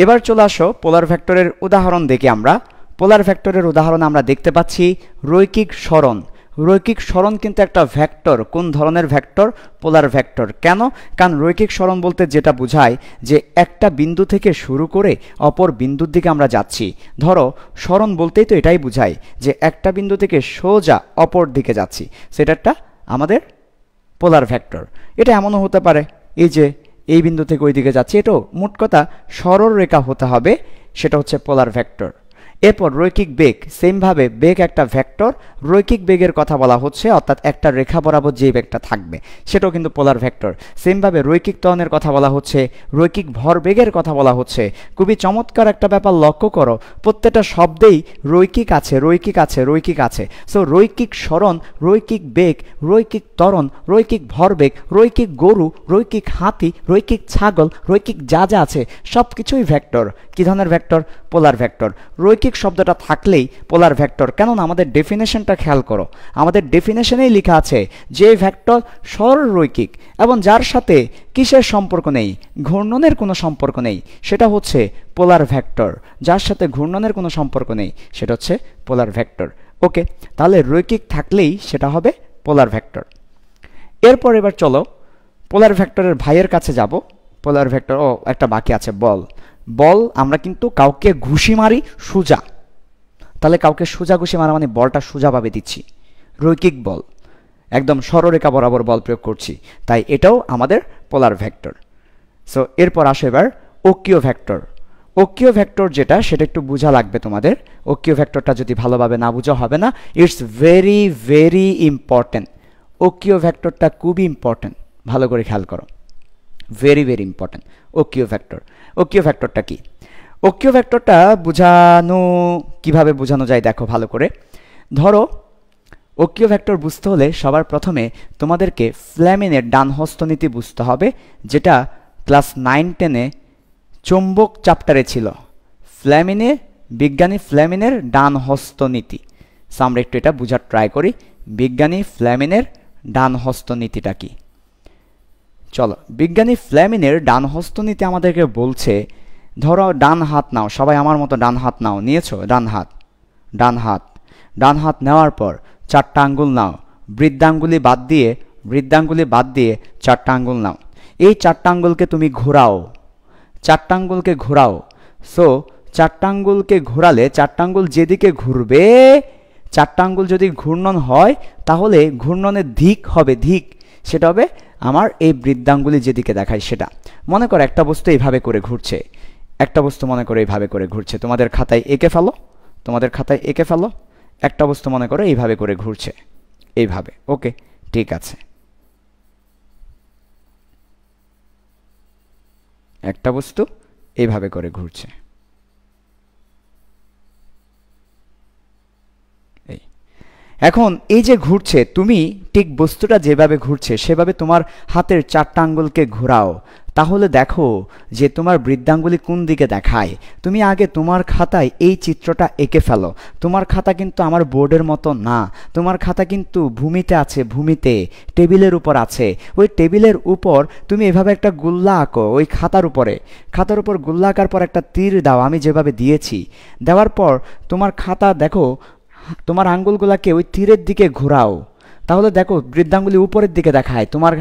S1: এবার চলে আসো পোলার ভেক্টরের উদাহরণ দেখি আমরা। পোলার ভেক্টরের উদাহরণ আমরা দেখতে পাচ্ছি রৈখিক সরণ। রৈখিক সরণ কিন্তু একটা ভেক্টর। কোন ধরনের ভেক্টর? পোলার ভেক্টর। কেন? কারণ রৈখিক সরণ বলতে যেটা বোঝায় যে একটা বিন্দু থেকে শুরু করে অপর বিন্দুর দিকে আমরা যাচ্ছি। ধরো সরণ বলতেই তো এটাই বোঝায় যে একটা বিন্দু থেকে সোজা অপর দিকে যাচ্ছি, সেটা একটা আমাদের পোলার ভেক্টর। এটা এমনও হতে পারে এই যে এই বিন্দু থেকে ওই দিকে যাচ্ছি, এটাও মোট কথা সরল রেখা হতে হবে, সেটা হচ্ছে পোলার ভেক্টর। এরপর রৈখিক বেগ, সেমভাবে বেগ একটা ভেক্টর। রৈখিক বেগের কথা বলা হচ্ছে, অর্থাৎ একটা রেখা বরাবর যে বেগটা থাকবে সেটাও কিন্তু পোলার ভেক্টর। সেমভাবে রৈখিক ত্বরণের কথা বলা হচ্ছে, রৈখিক ভরবেগের কথা বলা হচ্ছে। খুবই চমৎকার একটা ব্যাপার লক্ষ্য করো, প্রত্যেকটা শব্দেই রৈখিক আছে, রৈখিক আছে, রৈখিক আছে। সো রৈখিক সরণ, রৈখিক বেগ, রৈখিক ত্বরণ, রৈখিক ভরবেগ, রৈখিক গরু, রৈখিক হাতি, রৈখিক ছাগল, রৈখিক যা যা আছে সব কিছুই ভেক্টর। কী ধরনের ভেক্টর? পোলার ভেক্টর। রৈখিক শব্দটা থাকলেই পোলার ভেক্টর। কেননা আমাদের ডেফিনেশনটা খেয়াল করো, আমাদের ডেফিনেশনেই লেখা আছে যে ভেক্টর সরলরৈখিক এবং যার সাথে কিসের সম্পর্ক নেই? ঘূর্ণনের কোনো সম্পর্ক নেই, সেটা হচ্ছে পোলার ভেক্টর। যার সাথে ঘূর্ণনের কোনো সম্পর্ক নেই সেটা হচ্ছে পোলার ভেক্টর। ওকে, তাহলে রৈখিক থাকলেই সেটা হবে পোলার ভেক্টর। এরপর এবার চলো পোলার ভেক্টরের ভাইয়ের কাছে যাব। পোলার ভেক্টর, ও একটা বাকি আছে, বল। বল আমরা কিন্তু কাউকে ঘুষি মারি সোজা, তাহলে কাউকে সোজা ঘুষি মারা মানে বলটা সোজাভাবে দিচ্ছি, রৈখিক বল, একদম সরলরেখা বরাবর বল প্রয়োগ করছি, তাই এটাও আমাদের পোলার ভেক্টর। সো এরপর আসো এবার অক্ষীয় ভেক্টর। অক্ষীয় ভেক্টর যেটা, সেটা একটু বোঝা লাগবে তোমাদের। অক্ষীয় ভেক্টরটা যদি ভালোভাবে না বোঝা হবে না। It's very very important. অক্ষীয় ভেক্টরটা খুবই ইম্পর্টেন্ট। ভালো করে খেয়াল করো, ভেরি ভেরি ইম্পর্টেন্ট। অক্ষীয় ভেক্টর, অক্ষীয় ভেক্টরটা কি? অক্ষীয় ভেক্টরটা কিভাবে বোঝানো যায় দেখো ভালো করে। ধরো অক্ষীয় ভেক্টর বুঝতে হলে সবার প্রথমে তোমাদেরকে ফ্লেমিনের ডান হস্তনীতি বুঝতে হবে, যেটা ক্লাস 9-10-এ চৌম্বক চ্যাপ্টারে ছিল। বিজ্ঞানী ফ্লেমিনের ডান হস্তনীতি। সো আমরা একটু এটা বোঝার ট্রাই করি, বিজ্ঞানী ফ্লেমিনের ডান হস্তনীতিটা কি। চলো, বিজ্ঞানী ফ্লেমিনের ডান হস্তনীতি আমাদেরকে বলছে, ধরো ডান হাত নাও, সবাই আমার মতো ডান হাত নাও, নিয়েছো? ডান হাত, ডান হাত, ডান হাত নেওয়ার পর 4টা আঙ্গুল নাও, বৃদ্ধাঙ্গুলি বাদ দিয়ে 4টা আঙ্গুল নাও। এই 4টা আঙ্গুলকে তুমি ঘোরাও, 4টা আঙ্গুলকে ঘোরাও। সো 4টা আঙ্গুলকে ঘোরালে 4টা আঙ্গুল যেদিকে ঘুরবে, 4টা আঙ্গুল যদি ঘূর্ণন হয় তাহলে ঘূর্ণনের দিক হবে, সেটা হবে আমার এই বৃদ্ধাঙ্গুলি যেদিকে দেখায় সেটা। মনে করো একটা বস্তু এইভাবে করে ঘুরছে, মনে করো এইভাবে করে ঘুরছে, তোমাদের খাতায় এঁকে ফেলো, একটা বস্তু মনে করো এইভাবে করে ঘুরছে, এইভাবে। ওকে, ঠিক আছে, একটা বস্তু এইভাবে করে ঘুরছে। এখন এই যে ঘুরছে, তুমি ঠিক বস্তুটা যেভাবে ঘুরছে সেভাবে তোমার হাতের 4টা আঙ্গুলকে ঘোরাও, তাহলে দেখো যে তোমার বৃদ্ধাঙ্গুলি কোন দিকে দেখায়। তুমি আগে তোমার খাতায় এই চিত্রটা এঁকে ফেলো। তোমার খাতা কিন্তু আমার বোর্ডের মতো না, তোমার খাতা কিন্তু ভূমিতে আছে, টেবিলের উপর আছে। ওই টেবিলের উপর তুমি এভাবে একটা গুল্লা আঁকো, ওই খাতার উপর গুল্লা আঁকার পর একটা তীর দাও, আমি যেভাবে দিয়েছি। দেওয়ার পর তোমার খাতা দেখো, তোমার আঙ্গুলগুলাকে ওই তীরের দিকে ঘোরাও, তাহলে দেখো বৃদ্ধাঙ্গুলি উপরের দিকে দেখায়। তোমার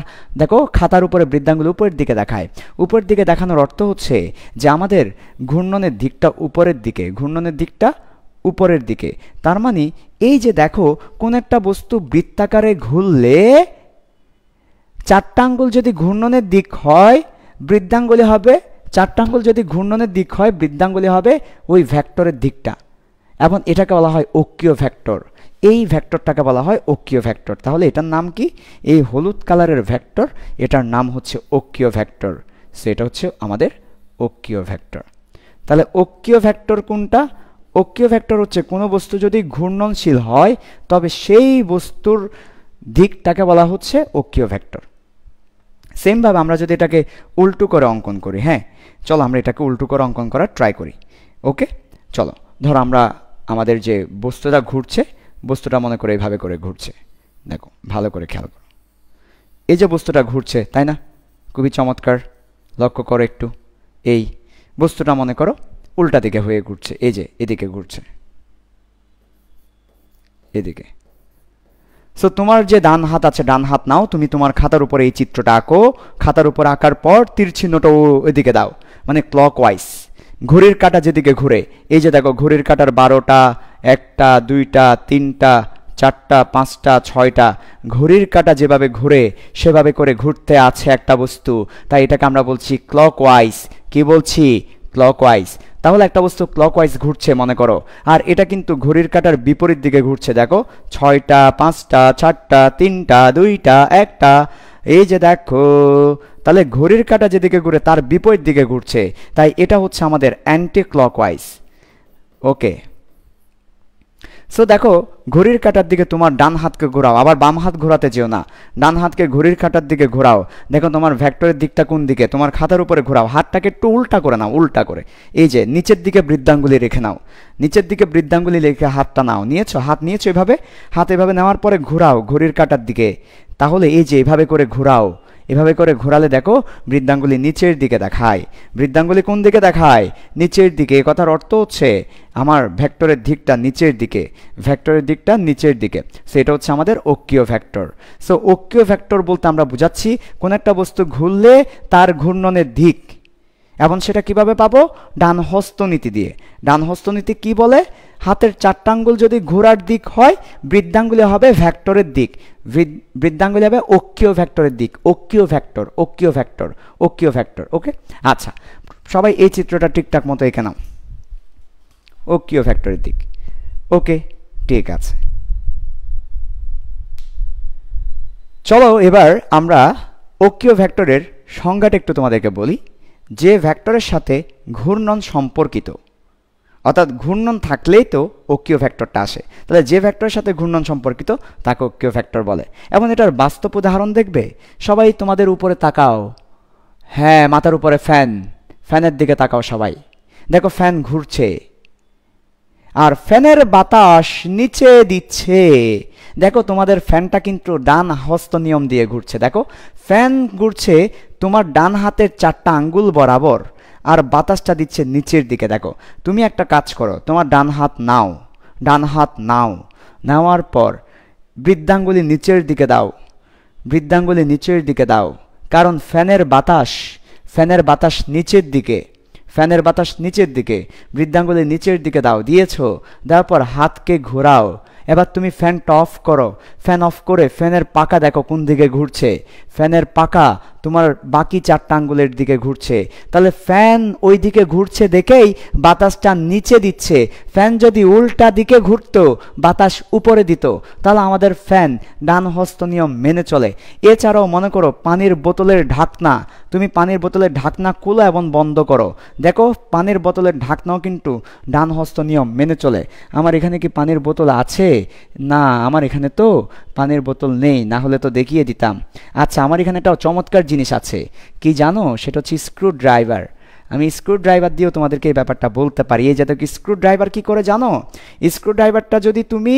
S1: দেখো খাতার উপরে বৃদ্ধাঙ্গুলি উপরের দিকে দেখায়। উপরের দিকে দেখানোর অর্থ হচ্ছে যে আমাদের ঘূর্ণনের দিকটা উপরের দিকে। তার মানে এই যে দেখো, কোন একটা বস্তু বৃত্তাকারে ঘুরলে 4টা আঙ্গুল যদি ঘূর্ণনের দিক হয়, বৃদ্ধাঙ্গুলি হবে, 4টা আঙ্গুল যদি ঘূর্ণনের দিক হয়, বৃদ্ধাঙ্গুলি হবে ওই ভেক্টরের দিকটা, এবং এটাকে বলা হয় অক্ষীয় ভেক্টর। এই ভেক্টরটাকে বলা হয় অক্ষীয় ভেক্টর। তাহলে এটার নাম কি? এই হলুদ কালারের ভেক্টর, এটার নাম হচ্ছে অক্ষীয় ভেক্টর। সেটা হচ্ছে আমাদের অক্ষীয় ভেক্টর। তাহলে অক্ষীয় ভেক্টর কোনটা? অক্ষীয় ভেক্টর হচ্ছে কোনো বস্তু যদি ঘূর্ণনশীল হয় তবে সেই বস্তুর দিকটাকে বলা হচ্ছে অক্ষীয় ভেক্টর। সেমভাবে আমরা যদি এটাকে উল্টো করে অঙ্কন করি, হ্যাঁ চলো আমরা এটাকে উল্টো করে অঙ্কন করার ট্রাই করি। ওকে, চলো ধরো আমরা আমাদের যে বস্তুটা ঘুরছে, বস্তুটা মনে করে এইভাবে করে ঘুরছে। দেখো ভালো করে খেয়াল করো, এই যে বস্তুটা ঘুরছে, তাই না? খুবই চমৎকার, লক্ষ্য করো একটু। এই বস্তুটা মনে করো উল্টা দিকে হয়ে ঘুরছে, এই যে এদিকে ঘুরছে, এদিকে। সো তোমার যে ডান হাত আছে, ডান হাত নাও, তুমি তোমার খাতার উপরে এই চিত্রটা আঁকো। খাতার উপর আঁকার পর তীর চিহ্নটা ওইদিকে দাও, মানে ক্লকওয়াইজ। ঘড়ির কাঁটা যেদিকে ঘুরে, এই যে দেখো ঘড়ির কাঁটার 12টা, 1টা, 2টা, 3টা, 4টা, 5টা, 6টা, ঘড়ির কাঁটা যেভাবে ঘুরে সেভাবে করে ঘুরতে আছে একটা বস্তু, তাই এটাকে আমরা বলছি ক্লকওয়াইজ। কি বলছি? ক্লকওয়াইজ। তাহলে একটা বস্তু ক্লকওয়াইজ ঘুরছে মনে করো, আর এটা কিন্তু ঘড়ির কাঁটার বিপরীত দিকে ঘুরছে। দেখো 6টা, 5টা, 4টা, 3টা, 2টা, 1টা, এই যে দেখো, তাহলে ঘড়ির কাঁটা যেদিকে ঘুরে তার বিপরীত দিকে ঘুরছে, তাই এটা হচ্ছে আমাদের অ্যান্টি ক্লকওয়াইজ। ওকে, সো দেখো ঘড়ির কাঁটার দিকে তোমার ডান হাতকে ঘোরাও, আবার বাম হাত ঘোরাতে যেও না, ডান হাতকে ঘড়ির কাঁটার দিকে ঘোরাও। দেখো তোমার ভেক্টরের দিকটা কোন দিকে, তোমার খাতার উপরে ঘোরাও, হাতটাকে একটু উল্টা করে নাও, উল্টা করে। এই যে নিচের দিকে বৃদ্ধাঙ্গুলি রেখে নাও, নিচের দিকে বৃদ্ধাঙ্গুলি রেখে হাতটা নাও, নিয়েছো, হাত নিয়েছো এভাবে, হাত এভাবে নেওয়ার পরে ঘোরাও ঘড়ির কাঁটার দিকে। তাহলে এই যে এভাবে করে ঘোরাও, এভাবে করে ঘোরালে দেখো বৃদ্ধাঙ্গুলি নিচের দিকে দেখায়। বৃদ্ধাঙ্গুলি কোন দিকে দেখায়? নিচের দিকে। এ কথার অর্থ হচ্ছে আমার ভেক্টরের দিকটা নিচের দিকে, ভেক্টরের দিকটা নিচের দিকে। সেটা হচ্ছে আমাদের অক্ষীয় ভেক্টর। সো অক্ষীয় ভেক্টর বলতে আমরা বুঝাচ্ছি কোন একটা বস্তু ঘুরলে তার ঘূর্ণনের দিক, এবং সেটা কিভাবে পাবো? ডান হস্তনীতি দিয়ে। ডান হস্তনীতি কি বলে? হাতের 4টা আঙ্গুল যদি ঘোরার দিক হয়, বৃদ্ধাঙ্গুলি হবে ভেক্টরের দিক, বৃদ্ধাঙ্গুলি হবে অক্ষীয় ভেক্টরের দিক। অক্ষীয় ভেক্টর, অক্ষীয় ভেক্টর, অক্ষীয় ভেক্টর। ওকে, আচ্ছা সবাই এই চিত্রটা ঠিকঠাক মতো এঁকে নাও, অক্ষীয় ভেক্টরের দিক। ওকে, ঠিক আছে। চলো এবার আমরা অক্ষীয় ভেক্টরের সংজ্ঞাটা একটু তোমাদেরকে বলি। যে ভেক্টরের সাথে ঘূর্ণন সম্পর্কিত, অর্থাৎ ঘূর্ণন থাকলেই তো অক্ষীয় ভেক্টরটা আসে, তাহলে যে ভেক্টরের সাথে ঘূর্ণন সম্পর্কিত তাকে অক্ষীয় ভেক্টর বলে। এবং এটার বাস্তব উদাহরণ দেখবে। সবাই তোমাদের উপরে তাকাও, হ্যাঁ মাথার উপরে ফ্যান, ফ্যানের দিকে তাকাও সবাই, দেখো ফ্যান ঘুরছে আর ফ্যানের বাতাস নিচে দিচ্ছে। দেখো তোমাদের ফ্যানটা কিন্তু ডান হস্ত নিয়ম দিয়ে ঘুরছে। দেখো ফ্যান ঘুরছে তোমার ডান হাতের 4টা আঙ্গুল বরাবর, আর বাতাসটা দিচ্ছে নিচের দিকে। দেখো তুমি একটা কাজ করো, তোমার ডান হাত নাও, ডান হাত নাও, নেওয়ার পর বৃদ্ধাঙ্গুলি নিচের দিকে দাও, বৃদ্ধাঙ্গুলি নিচের দিকে দাও, কারণ ফ্যানের বাতাস নিচের দিকে, ফ্যানের বাতাস নিচের দিকে, বৃদ্ধাঙ্গুলি নিচের দিকে দাও, দিয়েছো, দেওয়ার পর হাতকে ঘোরাও। এবার তুমি ফ্যানটা অফ করো, ফ্যান অফ করে ফ্যানের পাকা দেখো কোন দিকে ঘুরছে, ফ্যানের পাকা তোমার বাকি 4টা আঙ্গুলের দিকে ঘুরছে। তাহলে ফ্যান ওই দিকে ঘুরছে দেখেই বাতাসটা নিচে দিচ্ছে। ফ্যান যদি উল্টা দিকে ঘুরতো, বাতাস উপরে দিত, তাহলে আমাদের ফ্যান ডান হস্ত নিয়ম মেনে চলে। এছাড়াও মনে করো পানির বোতলের ঢাকনা, তুমি পানির বোতলের ঢাকনা খোলো এবং বন্ধ করো, দেখো পানির বোতলের ঢাকনাও কিন্তু ডান হস্ত নিয়ম মেনে চলে। আমার এখানে কি পানির বোতল আছে? না, আমার এখানে তো পানির বোতল নেই, না হলে তো দেখিয়ে দিতাম। আচ্ছা, আমার এখানে একটা চমৎকার জিনিস আছে, কি জানো? সেটা হচ্ছে স্ক্রু ড্রাইভার। আমি স্ক্রু ড্রাইভার দিয়েও তোমাদেরকে এই ব্যাপারটা বলতে পারি। এই যে দেখো স্ক্রু ড্রাইভার কি করে জানো? স্ক্রু ড্রাইভারটা যদি তুমি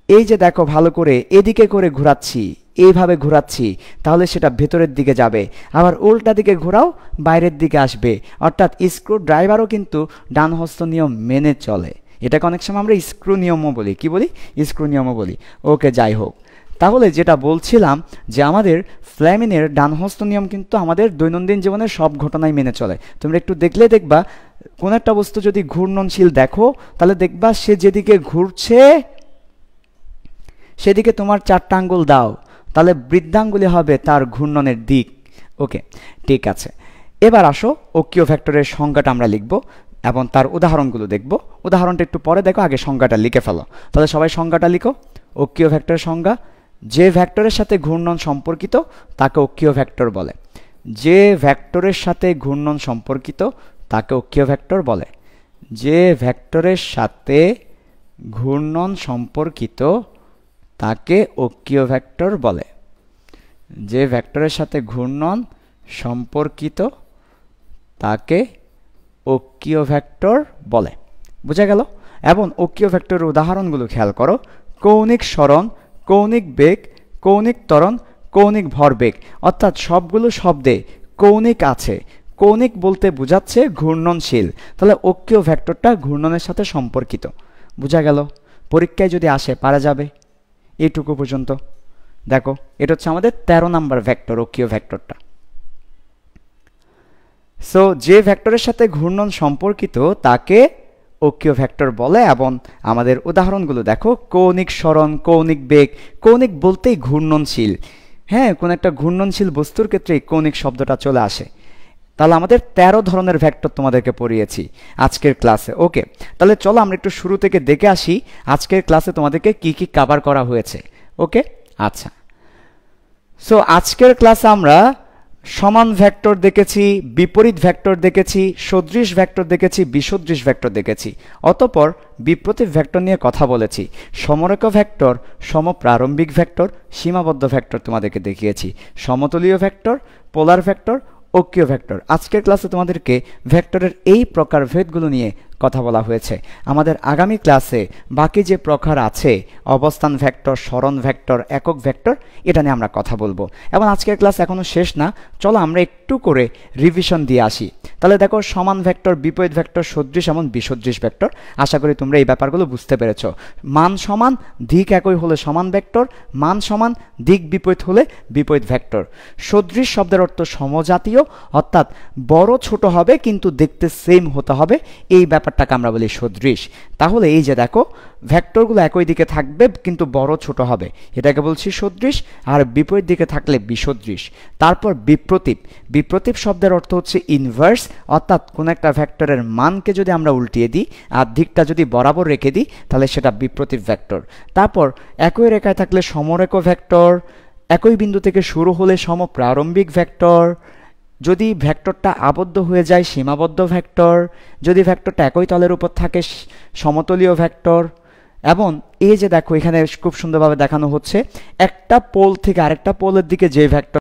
S1: এই যে দেখো ভালো করে এদিকে করে ঘোরাচ্ছি, এইভাবে ঘোরাচ্ছি, তাহলে সেটা ভেতরের দিকে যাবে, আবার উল্টা দিকে ঘোরাও বাইরের দিকে আসবে। অর্থাৎ স্ক্রু ড্রাইভারও কিন্তু ডান হস্ত নিয়ম মেনে চলে। এটাকে অনেক সময় আমরা স্ক্রু নিয়মও বলি। কি বলি? স্ক্রু নিয়মও বলি। ওকে, যাই হোক, তাহলে যেটা বলছিলাম যে আমাদের ফ্লেমিনের ডান হস্ত নিয়ম কিন্তু আমাদের দৈনন্দিন জীবনের সব ঘটনায় মেনে চলে। তোমরা একটু দেখলে দেখবা কোন একটা বস্তু যদি ঘূর্ণনশীল দেখো, তাহলে দেখবা সে যেদিকে ঘুরছে সেদিকে তোমার 4টা আঙ্গুল দাও, তাহলে বৃদ্ধাঙ্গুলি হবে তার ঘূর্ণনের দিক। ওকে, ঠিক আছে। এবার আসো অক্ষীয় ভেক্টরের সংজ্ঞাটা আমরা লিখব এবং তার উদাহরণগুলো দেখব। উদাহরণটা একটু পরে দেখো, আগে সংজ্ঞাটা লিখে ফেলো। তাহলে সবাই সংজ্ঞাটা লিখো। অক্ষীয় ভেক্টরের সংজ্ঞা: যে ভেক্টরের সাথে ঘূর্ণন সম্পর্কিত তাকে অক্ষীয় ভেক্টর বলে। যে ভেক্টরের সাথে ঘূর্ণন সম্পর্কিত তাকে অক্ষীয় ভেক্টর বলে। যে ভেক্টরের সাথে ঘূর্ণন সম্পর্কিত তাকে অক্ষীয় ভেক্টর বলে। যে ভেক্টরের সাথে ঘূর্ণন সম্পর্কিত তাকে অক্ষীয় ভেক্টর বলে। বোঝা গেল? এবং অক্ষীয় ভেক্টরের উদাহরণগুলো খেয়াল করো: কৌণিক সরণ, কৌণিক বেগ, কৌণিক ত্বরণ, কৌণিক ভরবেগ। অর্থাৎ সবগুলো শব্দে কৌণিক আছে। কৌণিক বলতে বোঝাচ্ছে ঘূর্ণনশীল, তাহলে অক্ষীয় ভেক্টরটা ঘূর্ণনের সাথে সম্পর্কিত। বোঝা গেল? পরীক্ষায় যদি আসে পারা যাবে। এইটুকু পর্যন্ত দেখো, এটা হচ্ছে আমাদের 13 নম্বর ভেক্টর, অক্ষীয় ভেক্টরটা। সো যে ভেক্টরের সাথে ঘূর্ণন সম্পর্কিত তাকে অক্ষীয় ভেক্টর বলে। এবং আমাদের উদাহরণগুলো দেখো: কৌণিক সরণ, কৌণিক বেগ। কৌণিক বলতেই ঘূর্ণনশীল। হ্যাঁ, কোন একটা ঘূর্ণনশীল বস্তুর ক্ষেত্রে কৌণিক শব্দটা চলে আসে। তাহলে আমাদের 13 ধরনের ভেক্টর তোমাদেরকে পড়িয়েছি আজকের ক্লাসে। ওকে, তাহলে চলো আমরা একটু শুরু থেকে দেখে আসি আজকের ক্লাসে তোমাদেরকে কি কি কভার করা হয়েছে। ওকে, আচ্ছা। সো আজকের ক্লাসে আমরা সমান ভেক্টর দেখেছি, বিপরীত ভেক্টর দেখেছি, সদৃশ ভেক্টর দেখেছি, বিসদৃশ ভেক্টর দেখেছি। অতঃপর বিপ্রতীপ ভেক্টর নিয়ে কথা বলেছি। সমরেখ ভেক্টর, সমপ্রারম্ভিক ভেক্টর, সীমাবদ্ধ ভেক্টর তোমাদেরকে দেখিয়েছি। সমতলীয় ভেক্টর, পোলার ভেক্টর, অক্ষীয় ভেক্টর। আজকের ক্লাসে তোমাদেরকে ভেক্টরের এই প্রকারভেদগুলো নিয়ে কথা বলা হয়েছে। আমাদের আগামী ক্লাসে বাকি যে প্রকার আছে, অবস্থান ভেক্টর, সরণ ভেক্টর, একক ভেক্টর, এটা নিয়ে আমরা কথা বলবো। এবং আজকের ক্লাস এখনো শেষ না, চলো আমরা একটু করে রিভিশন দিয়ে আসি। তাহলে দেখো, সমান ভেক্টর, বিপরীত ভেক্টর, সদৃশ এবং বিসদৃশ ভেক্টর। আশা করি তোমরা এই ব্যাপারগুলো বুঝতে পেরেছো। মান সমান, দিক একই হলে সমান ভেক্টর, মান সমান, দিক বিপরীত হলে বিপরীত ভেক্টর। সদৃশ শব্দের অর্থ সমজাতীয়, অর্থাৎ বড় ছোট হবে কিন্তু দেখতে সেম হতে হবে, এই ব্যাপারটাকে আমরা বলি সদৃশ। তাহলে এই যে দেখো, ভেক্টরগুলো একই দিকে থাকবে কিন্তু বড় ছোট হবে, এটাকে বলছি সদৃশ। আর বিপরীত দিকে থাকলে বিসদৃশ। তারপর বিপ্রতীপ। বিপ্রতীপ শব্দের অর্থ হচ্ছে ইনভার্স, অর্থাৎ কোন একটা ভেক্টরের মানকে যদি আমরা উল্টিয়ে দিই আর দিকটা যদি বরাবর রেখে দিই, তাহলে সেটা বিপ্রতীপ ভেক্টর। তারপর একই রেখায় থাকলে সমরেখ ভেক্টর, একই বিন্দু থেকে শুরু হলে সমপ্রারম্ভিক ভেক্টর, যদি ভেক্টরটা আবদ্ধ হয়ে যায় সীমাবদ্ধ ভেক্টর, যদি ভেক্টরটা একই তলের উপর থাকে সমতলীয় ভেক্টর। এবং এই যে দেখো এখানে খুব সুন্দরভাবে দেখানো হচ্ছে একটা পোল থেকে আরেকটা পোলের দিকে যে ভেক্টর